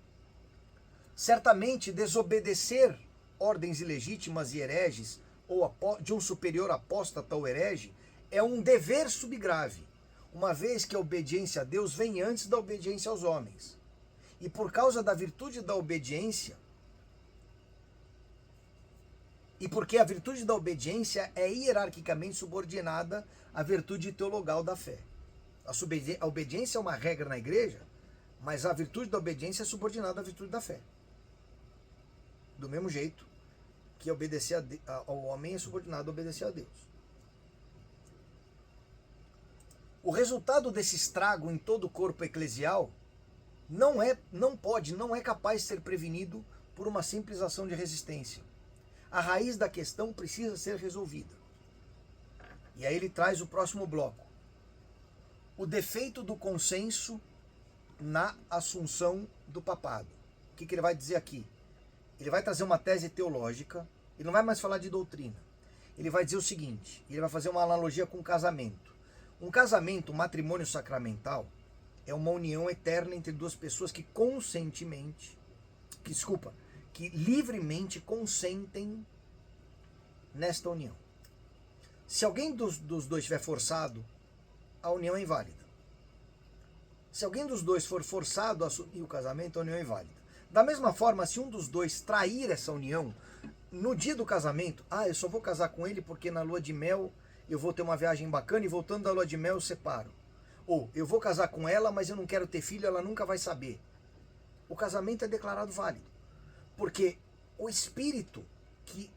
Certamente, desobedecer ordens ilegítimas e hereges, ou de um superior apóstata ou herege, é um dever subgrave, uma vez que a obediência a Deus vem antes da obediência aos homens. E por causa da virtude da obediência, e porque a virtude da obediência é hierarquicamente subordinada à virtude teologal da fé. A obediência é uma regra na igreja, mas a virtude da obediência é subordinada à virtude da fé. Do mesmo jeito porque obedecer ao homem é subordinado a obedecer a Deus. O resultado desse estrago em todo o corpo eclesial não é capaz de ser prevenido por uma simples ação de resistência. A raiz da questão precisa ser resolvida. E aí ele traz o próximo bloco. O defeito do consenso na assunção do papado. O que ele vai dizer aqui? Ele vai trazer uma tese teológica, ele não vai mais falar de doutrina. Ele vai dizer o seguinte, ele vai fazer uma analogia com o casamento. Um casamento, um matrimônio sacramental, é uma união eterna entre duas pessoas que que livremente consentem nesta união. Se alguém dos dois estiver forçado, a união é inválida. Se alguém dos dois for forçado a assumir o casamento, a união é inválida. Da mesma forma, se um dos dois trair essa união, no dia do casamento, eu só vou casar com ele porque na lua de mel eu vou ter uma viagem bacana e voltando da lua de mel eu separo. Ou eu vou casar com ela, mas eu não quero ter filho, ela nunca vai saber. O casamento é declarado válido. Porque o espírito que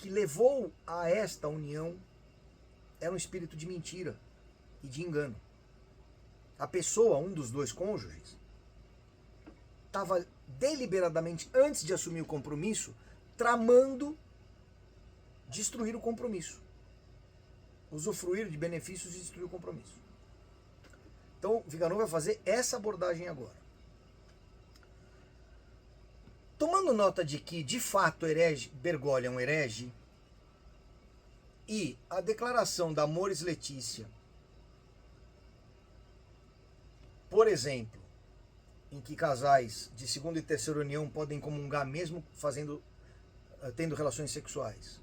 levou a esta união era um espírito de mentira e de engano. A pessoa, um dos dois cônjuges, estava deliberadamente, antes de assumir o compromisso, tramando destruir o compromisso. Usufruir de benefícios e destruir o compromisso. Então, Viganò vai fazer essa abordagem agora. Tomando nota de que, de fato, Bergoglio é um herege, e a declaração da Amoris Laetitia, por exemplo, em que casais de segunda e terceira união podem comungar mesmo tendo relações sexuais,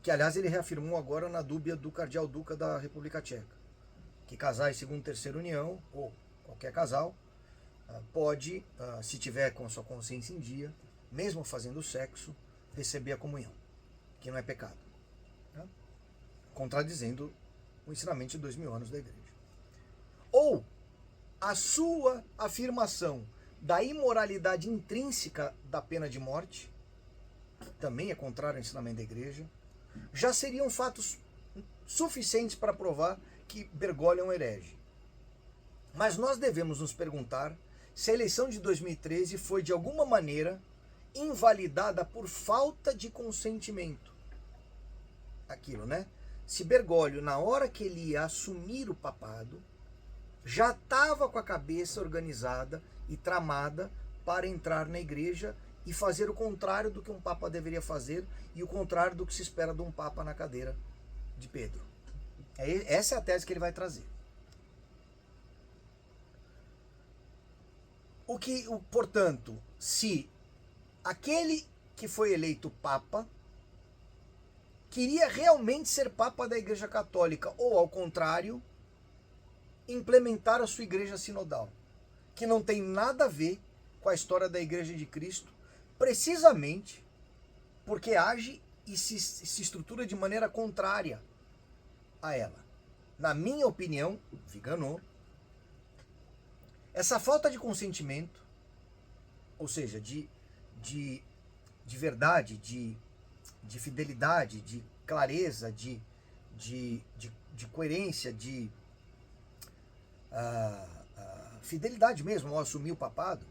que aliás ele reafirmou agora na dúbia do cardeal Duca da República Tcheca, que casais de segunda e terceira união, ou qualquer casal, pode, se tiver com a sua consciência em dia, mesmo fazendo sexo, receber a comunhão, que não é pecado, contradizendo o ensinamento de 2000 anos da igreja. Ou a sua afirmação da imoralidade intrínseca da pena de morte, que também é contrário ao ensinamento da igreja, já seriam fatos suficientes para provar que Bergoglio é um herege. Mas nós devemos nos perguntar se a eleição de 2013 foi de alguma maneira invalidada por falta de consentimento. Aquilo, né? Se Bergoglio, na hora que ele ia assumir o papado, já estava com a cabeça organizada e tramada para entrar na igreja e fazer o contrário do que um papa deveria fazer e o contrário do que se espera de um papa na cadeira de Pedro. Essa é a tese que ele vai trazer. Portanto, se aquele que foi eleito papa queria realmente ser papa da Igreja Católica, ou ao contrário, implementar a sua igreja sinodal, que não tem nada a ver com a história da Igreja de Cristo, precisamente porque age e se estrutura de maneira contrária a ela. Na minha opinião, Viganò, essa falta de consentimento, ou seja, de verdade, de fidelidade, de clareza, de coerência, de fidelidade mesmo ao assumir o papado,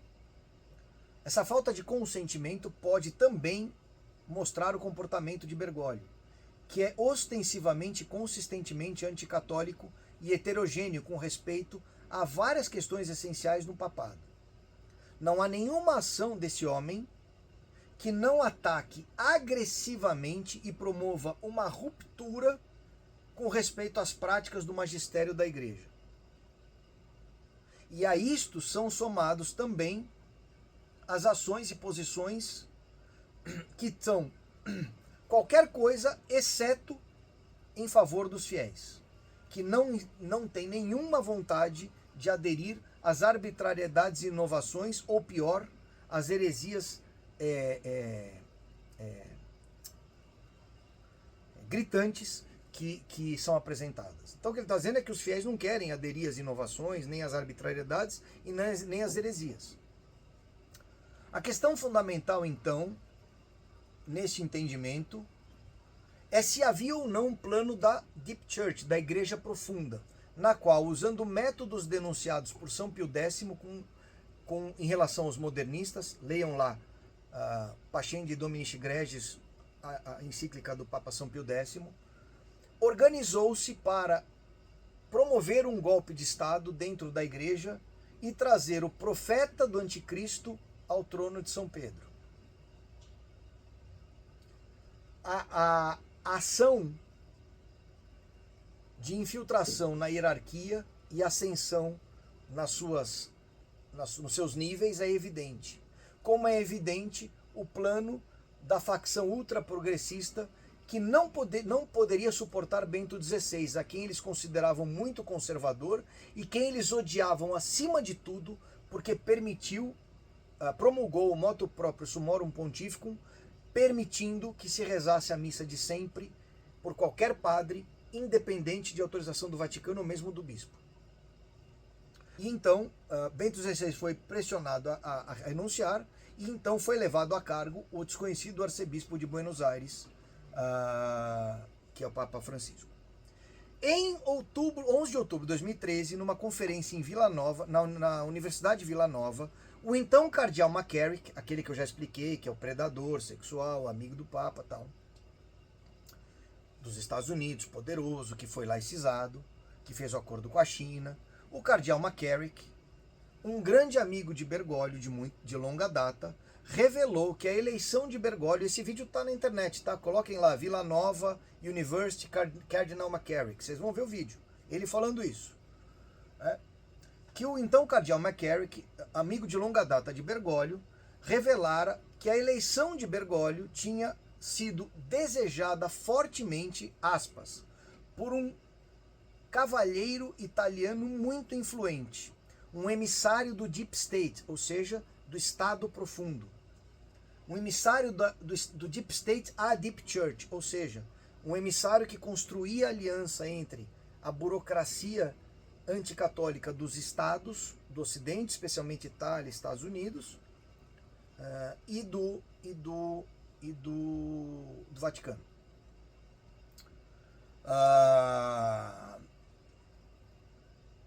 essa falta de consentimento pode também mostrar o comportamento de Bergoglio, que é ostensivamente, consistentemente anticatólico e heterogêneo com respeito a várias questões essenciais no papado. Não há nenhuma ação desse homem que não ataque agressivamente e promova uma ruptura com respeito às práticas do magistério da igreja. E a isto são somados também as ações e posições que são qualquer coisa exceto em favor dos fiéis, que não tem nenhuma vontade de aderir às arbitrariedades e inovações, ou pior, às heresias gritantes que são apresentadas. Então o que ele está dizendo é que os fiéis não querem aderir às inovações, nem às arbitrariedades e nem às heresias. A questão fundamental, então, nesse entendimento é se havia ou não um plano da Deep Church, da Igreja Profunda, na qual, usando métodos denunciados por São Pio X em relação aos modernistas, leiam lá Pascendi Dominici Gregis, a encíclica do Papa São Pio X, organizou-se para promover um golpe de Estado dentro da Igreja e trazer o profeta do anticristo ao trono de São Pedro. A ação de infiltração na hierarquia e ascensão nos seus níveis é evidente. Como é evidente o plano da facção ultraprogressista que não poderia suportar Bento XVI, a quem eles consideravam muito conservador e quem eles odiavam acima de tudo porque promulgou o motu proprio Summorum Pontificum, permitindo que se rezasse a missa de sempre por qualquer padre, independente de autorização do Vaticano ou mesmo do bispo. E então, Bento XVI foi pressionado a renunciar e então foi levado a cargo o desconhecido arcebispo de Buenos Aires, que é o Papa Francisco. Em 11 de outubro de 2013, numa conferência em Vila Nova, na Universidade de Vila Nova, o então cardeal McCarrick, aquele que eu já expliquei, que é o predador sexual, amigo do Papa, tal, dos Estados Unidos, poderoso, que foi laicizado, que fez o acordo com a China, o cardeal McCarrick, um grande amigo de Bergoglio de longa data, revelou que a eleição de Bergoglio, esse vídeo está na internet, tá? Coloquem lá, Vila Nova University Cardinal McCarrick, vocês vão ver o vídeo, ele falando isso. Que o então cardeal McCarrick, amigo de longa data de Bergoglio, revelara que a eleição de Bergoglio tinha sido desejada fortemente, aspas, por um cavalheiro italiano muito influente, um emissário do Deep State, ou seja, do Estado Profundo. Um emissário do Deep State à Deep Church, ou seja, um emissário que construía aliança entre a burocracia anticatólica dos estados do Ocidente, especialmente Itália e Estados Unidos, e do Vaticano.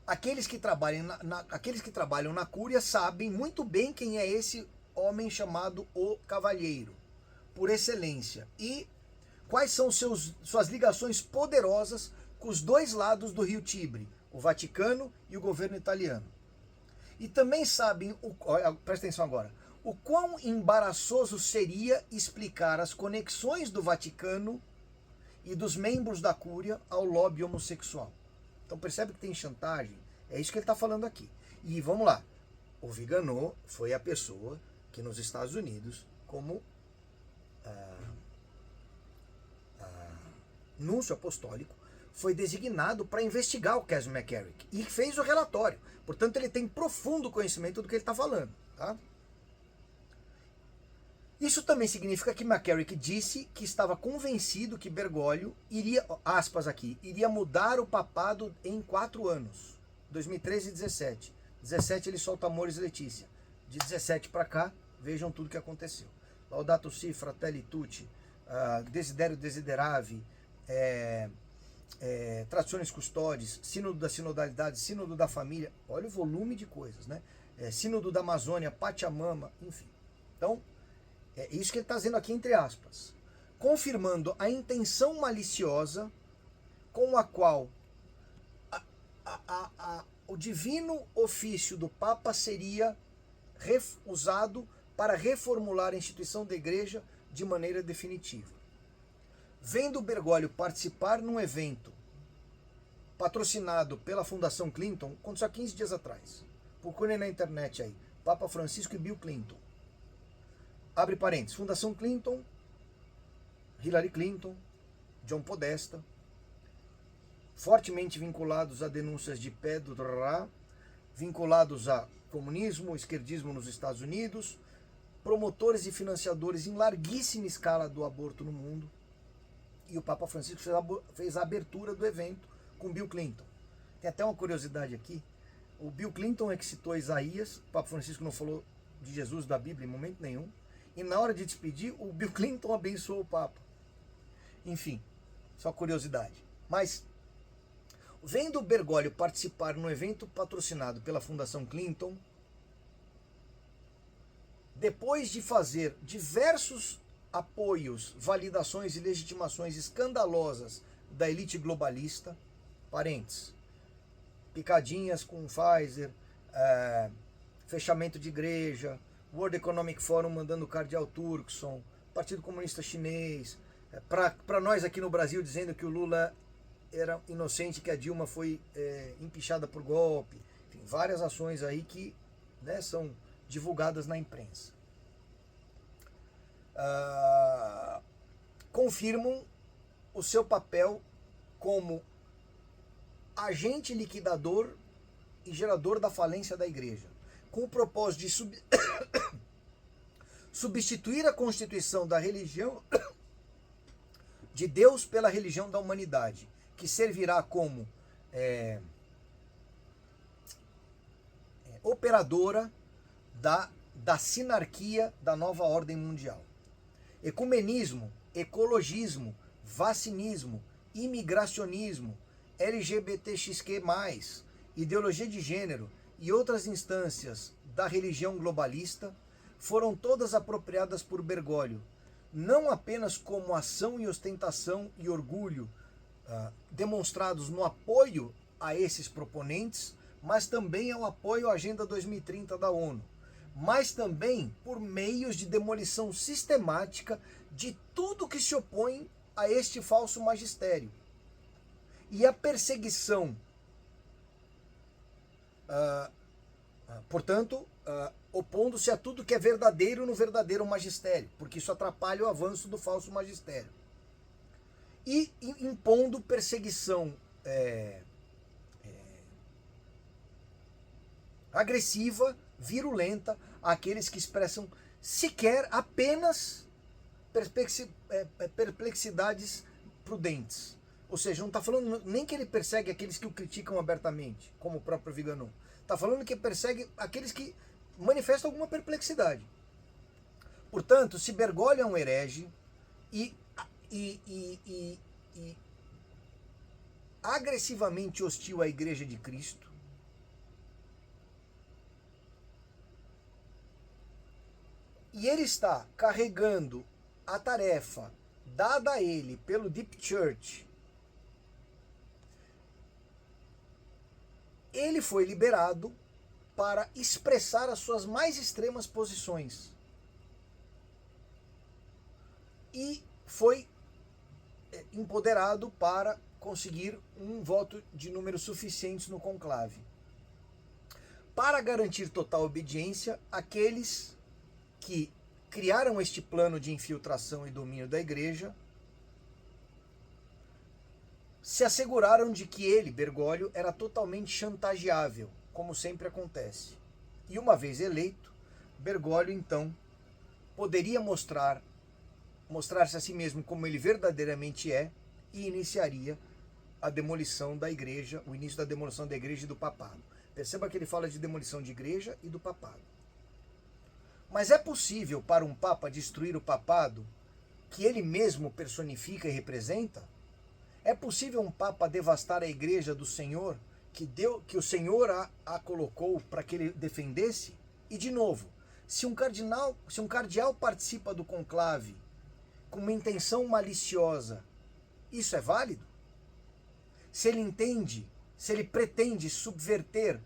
Aqueles que trabalham na Cúria sabem muito bem quem é esse homem chamado o Cavalheiro, por excelência, e quais são suas ligações poderosas com os dois lados do Rio Tibre, o Vaticano e o governo italiano. E também sabem, presta atenção agora, o quão embaraçoso seria explicar as conexões do Vaticano e dos membros da Cúria ao lobby homossexual. Então percebe que tem chantagem, é isso que ele está falando aqui. E vamos lá, o Vigano foi a pessoa que nos Estados Unidos, como núncio apostólico, foi designado para investigar o Casey McCarrick e fez o relatório. Portanto, ele tem profundo conhecimento do que ele está falando. Tá? Isso também significa que McCarrick disse que estava convencido que Bergoglio iria, aspas aqui, iria mudar o papado em 4 anos, 2013 e 17. 17 ele solta Amores e Letícia. De 17 para cá, vejam tudo que aconteceu. Laudato Si, Fratelli Tutti, Desiderio Desideravi, Traditionis Custodes, Sínodo da Sinodalidade, Sínodo da Família, olha o volume de coisas, né? Sínodo da Amazônia, Pachamama, enfim. Então, é isso que ele está dizendo aqui entre aspas, confirmando a intenção maliciosa com a qual o divino ofício do Papa seria usado para reformular a instituição da Igreja de maneira definitiva. Vendo Bergoglio participar num evento patrocinado pela Fundação Clinton, aconteceu há 15 dias atrás. Procurem na internet aí, Papa Francisco e Bill Clinton. Abre parênteses, Fundação Clinton, Hillary Clinton, John Podesta, fortemente vinculados a denúncias de pedra, vinculados a comunismo, esquerdismo nos Estados Unidos, promotores e financiadores em larguíssima escala do aborto no mundo. E o Papa Francisco fez a abertura do evento com Bill Clinton. Tem até uma curiosidade aqui, o Bill Clinton é que citou Isaías, o Papa Francisco não falou de Jesus da Bíblia em momento nenhum, e na hora de despedir, o Bill Clinton abençoou o Papa. Enfim, só curiosidade. Mas, vendo o Bergoglio participar no evento patrocinado pela Fundação Clinton, depois de fazer diversos apoios, validações e legitimações escandalosas da elite globalista, parentes, picadinhas com Pfizer, fechamento de igreja, World Economic Forum mandando o cardeal Turkson, Partido Comunista Chinês, para nós aqui no Brasil dizendo que o Lula era inocente, que a Dilma foi empichada por golpe, enfim, várias ações aí que, né, são divulgadas na imprensa. Confirmam o seu papel como agente liquidador e gerador da falência da igreja, com o propósito de substituir a constituição da religião de Deus pela religião da humanidade, que servirá como operadora da sinarquia da nova ordem mundial. Ecumenismo, ecologismo, vacinismo, imigracionismo, LGBTXQ+, ideologia de gênero e outras instâncias da religião globalista foram todas apropriadas por Bergoglio, não apenas como ação e ostentação e orgulho demonstrados no apoio a esses proponentes, mas também ao apoio à Agenda 2030 da ONU, mas também por meios de demolição sistemática de tudo que se opõe a este falso magistério. E a perseguição, portanto, opondo-se a tudo que é verdadeiro no verdadeiro magistério, porque isso atrapalha o avanço do falso magistério. E impondo perseguição agressiva, virulenta, àqueles que expressam sequer apenas perplexidades prudentes. Ou seja, não está falando nem que ele persegue aqueles que o criticam abertamente, como o próprio Viganò. Está falando que persegue aqueles que manifestam alguma perplexidade. Portanto, se Bergoglio é um herege e agressivamente hostil à Igreja de Cristo, e ele está carregando a tarefa dada a ele pelo Deep Church, ele foi liberado para expressar as suas mais extremas posições. E foi empoderado para conseguir um voto de números suficientes no conclave. Para garantir total obediência, aqueles que criaram este plano de infiltração e domínio da igreja se asseguraram de que ele, Bergoglio, era totalmente chantageável, como sempre acontece. E uma vez eleito, Bergoglio, então, poderia mostrar-se a si mesmo como ele verdadeiramente é e iniciaria a demolição da igreja, o início da demolição da igreja e do papado. Perceba que ele fala de demolição de igreja e do papado. Mas é possível para um papa destruir o papado que ele mesmo personifica e representa? É possível um papa devastar a igreja do Senhor, que o Senhor a colocou para que ele defendesse? E de novo, se um cardeal participa do conclave com uma intenção maliciosa, isso é válido? Se ele pretende subverter,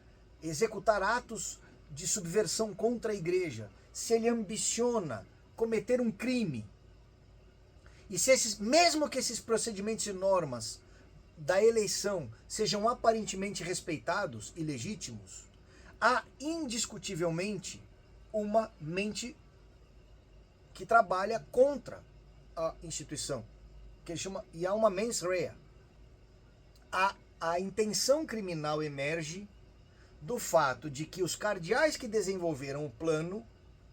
executar atos de subversão contra a igreja, se ele ambiciona cometer um crime, e se mesmo que esses procedimentos e normas da eleição sejam aparentemente respeitados e legítimos, há indiscutivelmente uma mente que trabalha contra a instituição, que ele chama, e há uma mens rea. A intenção criminal emerge do fato de que os cardeais que desenvolveram o plano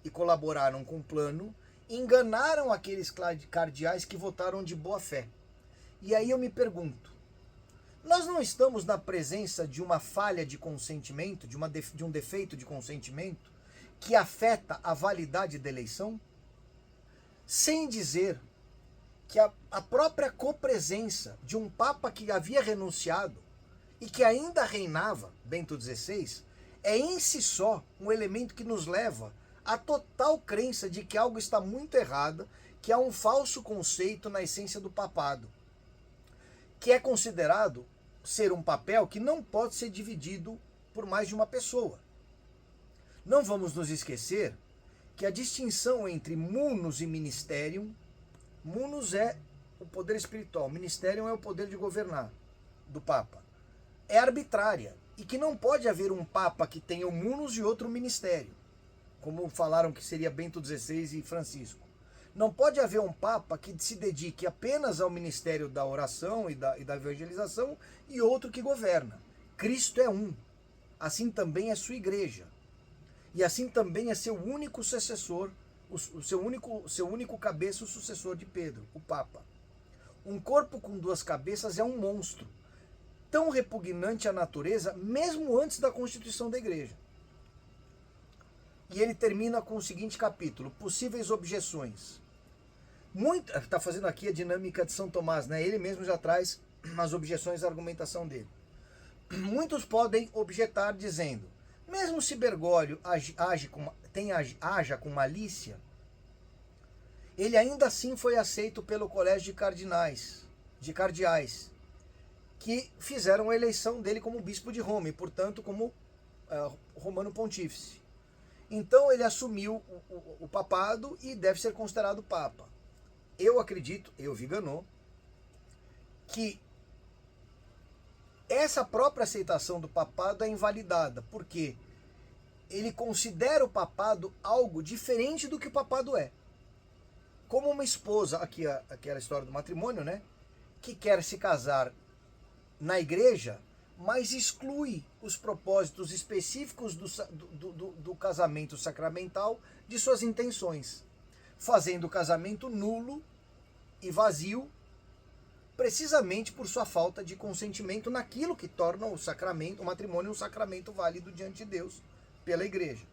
e colaboraram com o plano enganaram aqueles cardeais que votaram de boa fé. E aí eu me pergunto, nós não estamos na presença de uma falha de consentimento, de um defeito de consentimento que afeta a validade da eleição? sem dizer que a própria copresença de um Papa que havia renunciado e que ainda reinava, Bento XVI, é em si só um elemento que nos leva à total crença de que algo está muito errado, que há um falso conceito na essência do papado, que é considerado ser um papel que não pode ser dividido por mais de uma pessoa. Não vamos nos esquecer que a distinção entre munus e ministerium, munus é o poder espiritual, ministerium é o poder de governar do Papa, é arbitrária, e que não pode haver um Papa que tenha o munus e outro ministério, como falaram que seria Bento XVI e Francisco. Não pode haver um Papa que se dedique apenas ao ministério da oração e da evangelização e outro que governa. Cristo é um. Assim também é sua igreja. E assim também é seu único sucessor, seu único cabeça, o sucessor de Pedro, o Papa. Um corpo com duas cabeças é um monstro, tão repugnante à natureza, mesmo antes da constituição da igreja. E ele termina com o seguinte capítulo: possíveis objeções. Está fazendo aqui a dinâmica de São Tomás, né? Ele mesmo já traz as objeções à argumentação dele. Muitos podem objetar dizendo, mesmo se Bergoglio haja com malícia, ele ainda assim foi aceito pelo colégio de cardeais, que fizeram a eleição dele como bispo de Roma e, portanto, como romano pontífice. Então ele assumiu o papado e deve ser considerado papa. Eu acredito, Viganò, que essa própria aceitação do papado é invalidada, porque ele considera o papado algo diferente do que o papado é. Como uma esposa, aqui era a história do matrimônio, né? Que quer se casar na igreja, mas exclui os propósitos específicos do casamento sacramental de suas intenções, fazendo o casamento nulo e vazio, precisamente por sua falta de consentimento naquilo que torna o matrimônio um sacramento válido diante de Deus pela igreja.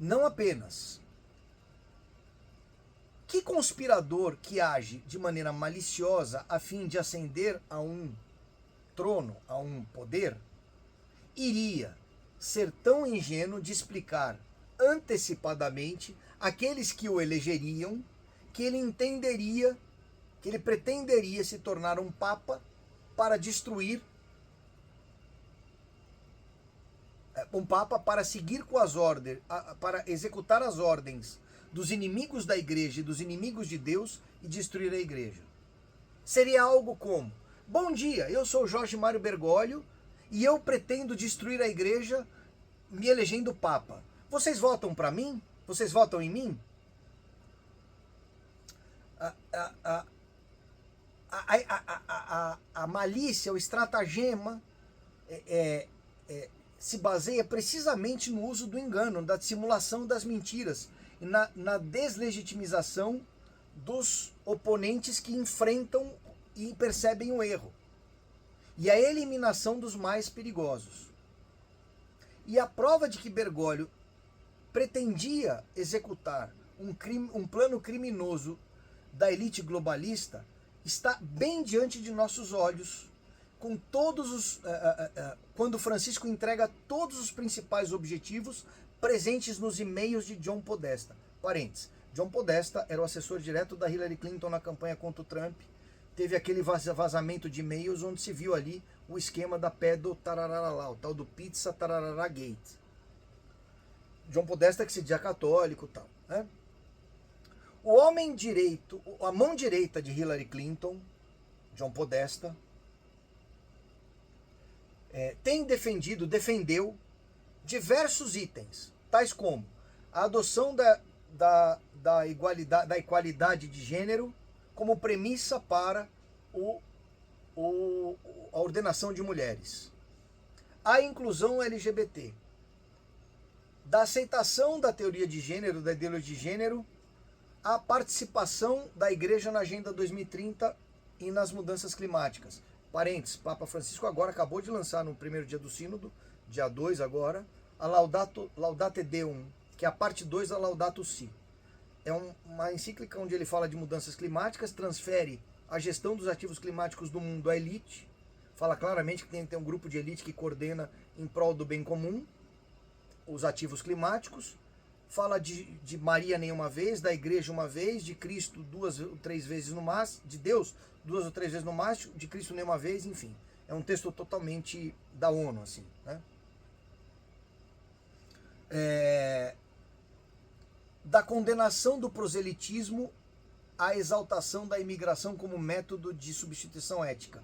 Não apenas. Que conspirador que age de maneira maliciosa a fim de ascender a um trono, a um poder, iria ser tão ingênuo de explicar antecipadamente àqueles que o elegeriam que ele entenderia, que ele pretenderia se tornar um papa para destruir, um papa para seguir com as ordens, para executar as ordens dos inimigos da igreja e dos inimigos de Deus e destruir a igreja. Seria algo como: bom dia, eu sou Jorge Mário Bergoglio e eu pretendo destruir a igreja me elegendo papa. Vocês votam para mim? Vocês votam em mim? A malícia, o estratagema se baseia precisamente no uso do engano, da dissimulação das mentiras e na deslegitimização dos oponentes que enfrentam e percebem o erro, e a eliminação dos mais perigosos. E a prova de que Bergoglio pretendia executar um plano criminoso da elite globalista está bem diante de nossos olhos, com quando Francisco entrega todos os principais objetivos presentes nos e-mails de John Podesta. Parênteses, John Podesta era o assessor direto da Hillary Clinton na campanha contra o Trump. Teve aquele vazamento de e-mails onde se viu ali o esquema da pedo tararará, o tal do pizza tararará gate. John Podesta que se dizia católico e tal, né? O homem direito, a mão direita de Hillary Clinton, John Podesta, defendeu diversos itens, tais como a adoção da igualdade de gênero como premissa para a ordenação de mulheres, a inclusão LGBT, da aceitação da teoria de gênero, da ideologia de gênero, a participação da igreja na Agenda 2030 e nas mudanças climáticas. Parênteses, Papa Francisco agora acabou de lançar no primeiro dia do sínodo, dia 2 agora, a Laudate Deum, que é a parte 2 da Laudato Si. é uma encíclica onde ele fala de mudanças climáticas, transfere a gestão dos ativos climáticos do mundo à elite, fala claramente que tem que ter um grupo de elite que coordena em prol do bem comum os ativos climáticos, fala de Maria nenhuma vez, da igreja uma vez, de Cristo 2 ou 3 vezes no máximo, de Deus 2 ou 3 vezes no máximo, de Cristo nenhuma vez, enfim. É um texto totalmente da ONU, assim, né? Da condenação do proselitismo à exaltação da imigração como método de substituição étnica.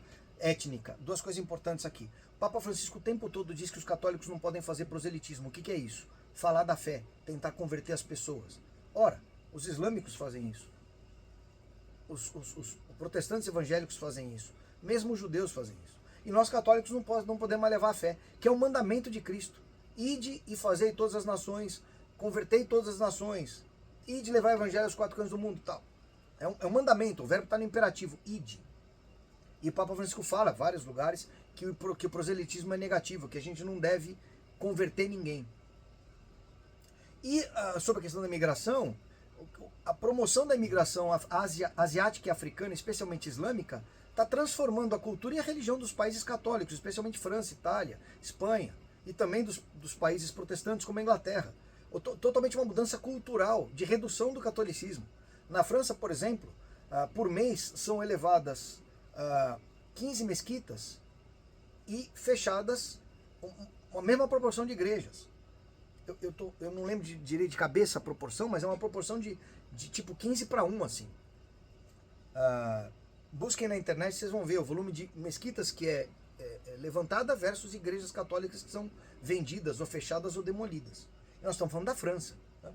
Duas coisas importantes aqui. O Papa Francisco o tempo todo diz que os católicos não podem fazer proselitismo. O que é isso? Falar da fé, tentar converter as pessoas. Ora, os islâmicos fazem isso. Os protestantes evangélicos fazem isso. Mesmo os judeus fazem isso. E nós católicos não podemos mais levar a fé, que é o mandamento de Cristo. Ide e fazei todas as nações, convertei todas as nações, ide levar o evangelho aos 4 cantos do mundo, tal. É um mandamento, o verbo está no imperativo, ide. E o Papa Francisco fala em vários lugares que o proselitismo é negativo, que a gente não deve converter ninguém. E sobre a questão da imigração, a promoção da imigração asiática e africana, especialmente islâmica, está transformando a cultura e a religião dos países católicos, especialmente França, Itália, Espanha, e também dos países protestantes como a Inglaterra. Totalmente uma mudança cultural, de redução do catolicismo. Na França, por exemplo, por mês são elevadas 15 mesquitas e fechadas a mesma proporção de igrejas. Eu não lembro direito de cabeça a proporção, mas é uma proporção de tipo 15:1, assim. Busquem na internet, vocês vão ver o volume de mesquitas que é levantada versus igrejas católicas que são vendidas, ou fechadas, ou demolidas. E nós estamos falando da França. Tá?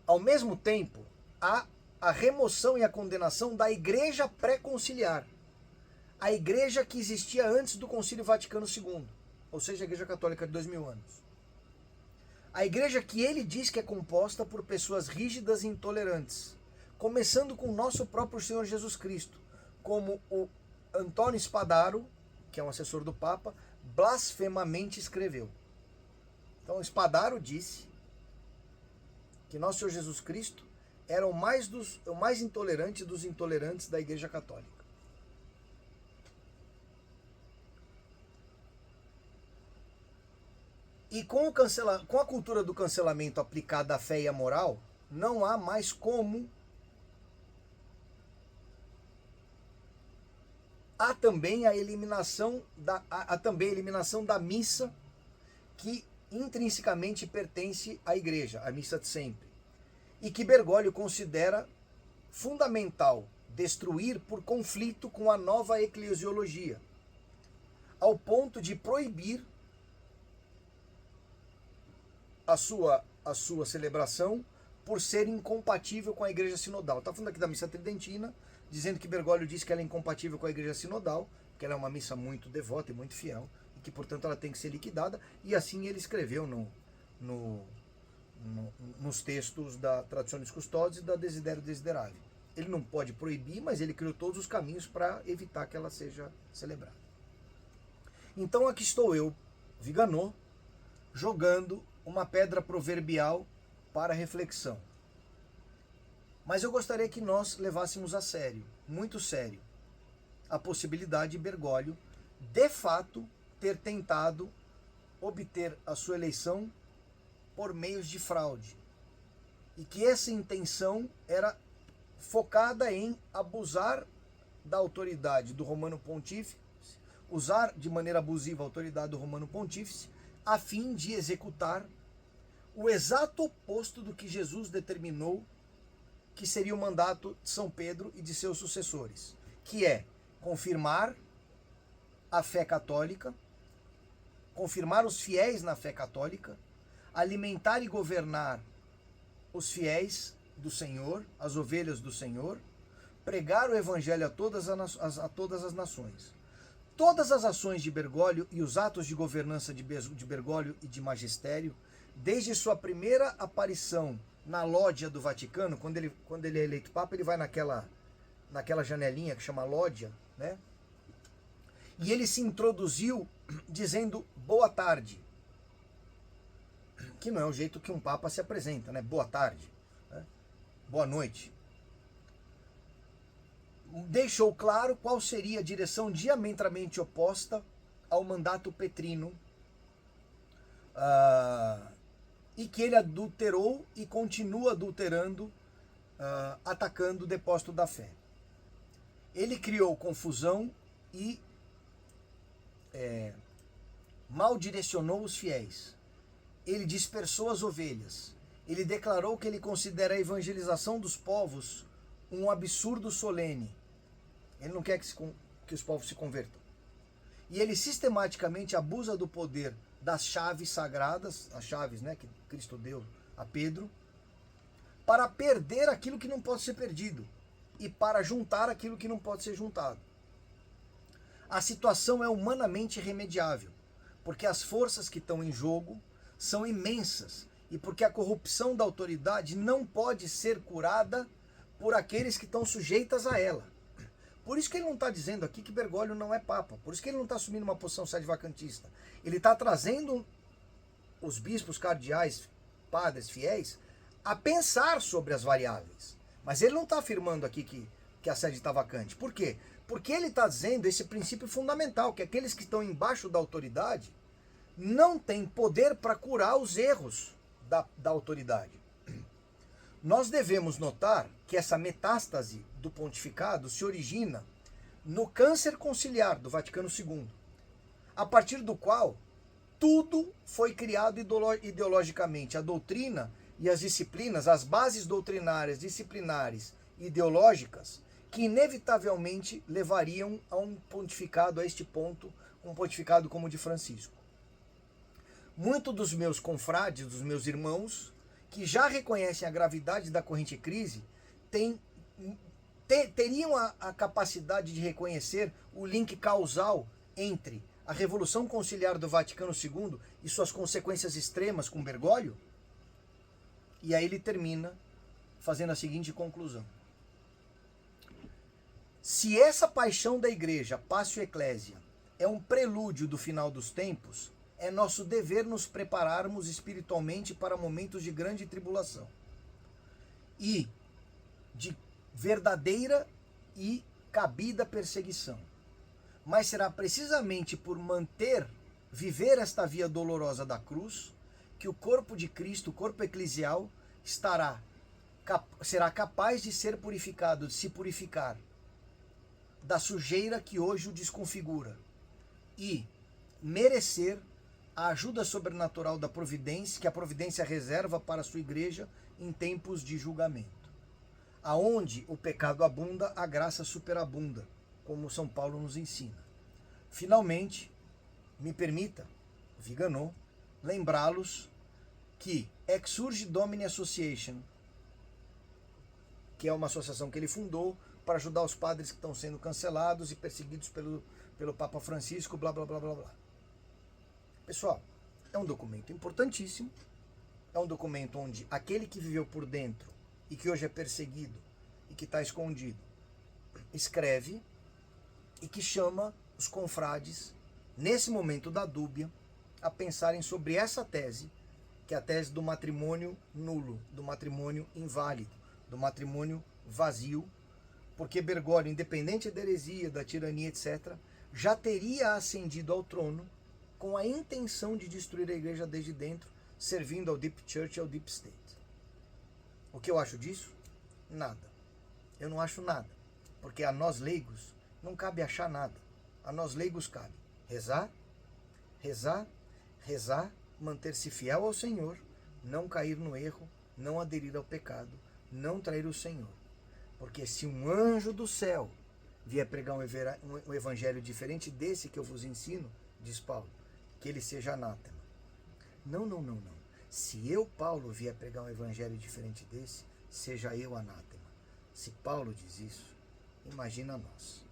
Ao mesmo tempo, há a remoção e a condenação da igreja pré-conciliar. A igreja que existia antes do Concílio Vaticano II, ou seja, a igreja católica de 2000 anos. A igreja que ele diz que é composta por pessoas rígidas e intolerantes, começando com o nosso próprio Senhor Jesus Cristo, como o Antônio Spadaro, que é um assessor do Papa, blasfemamente escreveu. Então Spadaro disse que nosso Senhor Jesus Cristo era o mais intolerante dos intolerantes da Igreja Católica. E com a cultura do cancelamento aplicada à fé e à moral, não há mais como. Há também a eliminação da missa, que intrinsecamente pertence à igreja, a missa de sempre, e que Bergoglio considera fundamental destruir por conflito com a nova eclesiologia, ao ponto de proibir a sua celebração por ser incompatível com a igreja sinodal. Está falando aqui da missa tridentina, dizendo que Bergoglio diz que ela é incompatível com a igreja sinodal, que ela é uma missa muito devota e muito fiel, e que, portanto, ela tem que ser liquidada, e assim ele escreveu nos textos da Traditionis Custodes e da Desiderio Desiderare. Ele não pode proibir, mas ele criou todos os caminhos para evitar que ela seja celebrada. Então aqui estou eu, Viganò, jogando uma pedra proverbial para reflexão. Mas eu gostaria que nós levássemos a sério, muito sério, a possibilidade de Bergoglio, de fato, ter tentado obter a sua eleição por meios de fraude. E que essa intenção era focada em abusar da autoridade do Romano Pontífice, usar de maneira abusiva a autoridade do Romano Pontífice, a fim de executar o exato oposto do que Jesus determinou que seria o mandato de São Pedro e de seus sucessores, que é confirmar a fé católica, confirmar os fiéis na fé católica, alimentar e governar os fiéis do Senhor, as ovelhas do Senhor, pregar o evangelho a todas as nações. Todas as ações de Bergoglio e os atos de governança de Bergoglio e de magistério, desde sua primeira aparição na lógia do Vaticano, quando ele é eleito Papa, ele vai naquela janelinha que chama lógia, né? E ele se introduziu dizendo boa tarde, que não é o jeito que um Papa se apresenta, né? Boa tarde. Né? boa noite, deixou claro qual seria a direção diametralmente oposta ao mandato petrino, e que ele adulterou e continua adulterando, atacando o depósito da fé. Ele criou confusão e mal direcionou os fiéis. Ele dispersou as ovelhas. Ele declarou que ele considera a evangelização dos povos um absurdo solene. Ele não quer que os povos se convertam. E ele sistematicamente abusa do poder das chaves sagradas, as chaves, né, que Cristo deu a Pedro, para perder aquilo que não pode ser perdido e para juntar aquilo que não pode ser juntado. A situação é humanamente irremediável, porque as forças que estão em jogo são imensas e porque a corrupção da autoridade não pode ser curada por aqueles que estão sujeitas a ela. Por isso que ele não está dizendo aqui que Bergoglio não é papa, por isso que ele não está assumindo uma posição sedevacantista. Ele está trazendo os bispos, cardeais, padres, fiéis, a pensar sobre as variáveis. Mas ele não está afirmando aqui que a sede está vacante. Por quê? Porque ele está dizendo esse princípio fundamental, que aqueles que estão embaixo da autoridade não têm poder para curar os erros da autoridade. Nós devemos notar que essa metástase do pontificado se origina no câncer conciliar do Vaticano II, a partir do qual tudo foi criado ideologicamente. A doutrina e as disciplinas, as bases doutrinárias, disciplinares e ideológicas, que inevitavelmente levariam a um pontificado, a este ponto, um pontificado como o de Francisco. Muitos dos meus confrades, dos meus irmãos, que já reconhecem a gravidade da corrente crise, teriam a capacidade de reconhecer o link causal entre a Revolução Conciliar do Vaticano II e suas consequências extremas com Bergoglio? E aí ele termina fazendo a seguinte conclusão. Se essa paixão da igreja, Passio Ecclesia, é um prelúdio do final dos tempos, é nosso dever nos prepararmos espiritualmente para momentos de grande tribulação e de verdadeira e cabida perseguição. Mas será precisamente por viver esta via dolorosa da cruz, que o corpo de Cristo, o corpo eclesial, será capaz de ser purificado, de se purificar da sujeira que hoje o desconfigura e merecer a ajuda sobrenatural da providência, que a providência reserva para a sua igreja em tempos de julgamento. Aonde o pecado abunda, a graça superabunda, como São Paulo nos ensina. Finalmente, me permita, Viganò, lembrá-los que Exsurge Domini Association, que é uma associação que ele fundou para ajudar os padres que estão sendo cancelados e perseguidos pelo Papa Francisco, blá, blá, blá, blá, blá. Pessoal, é um documento importantíssimo, é um documento onde aquele que viveu por dentro e que hoje é perseguido e que está escondido, escreve e que chama os confrades, nesse momento da dúbia, a pensarem sobre essa tese, que é a tese do matrimônio nulo, do matrimônio inválido, do matrimônio vazio, porque Bergoglio, independente da heresia, da tirania, etc., já teria ascendido ao trono com a intenção de destruir a igreja desde dentro, servindo ao Deep Church e ao Deep State. O que eu acho disso? Nada. Eu não acho nada, porque a nós leigos não cabe achar nada. A nós leigos cabe rezar, rezar, rezar, manter-se fiel ao Senhor, não cair no erro, não aderir ao pecado, não trair o Senhor. Porque se um anjo do céu vier pregar um evangelho diferente desse que eu vos ensino, diz Paulo, que ele seja anátema. Não, não, não, não. Se eu, Paulo, vier pregar um evangelho diferente desse, seja eu anátema. Se Paulo diz isso, imagina nós.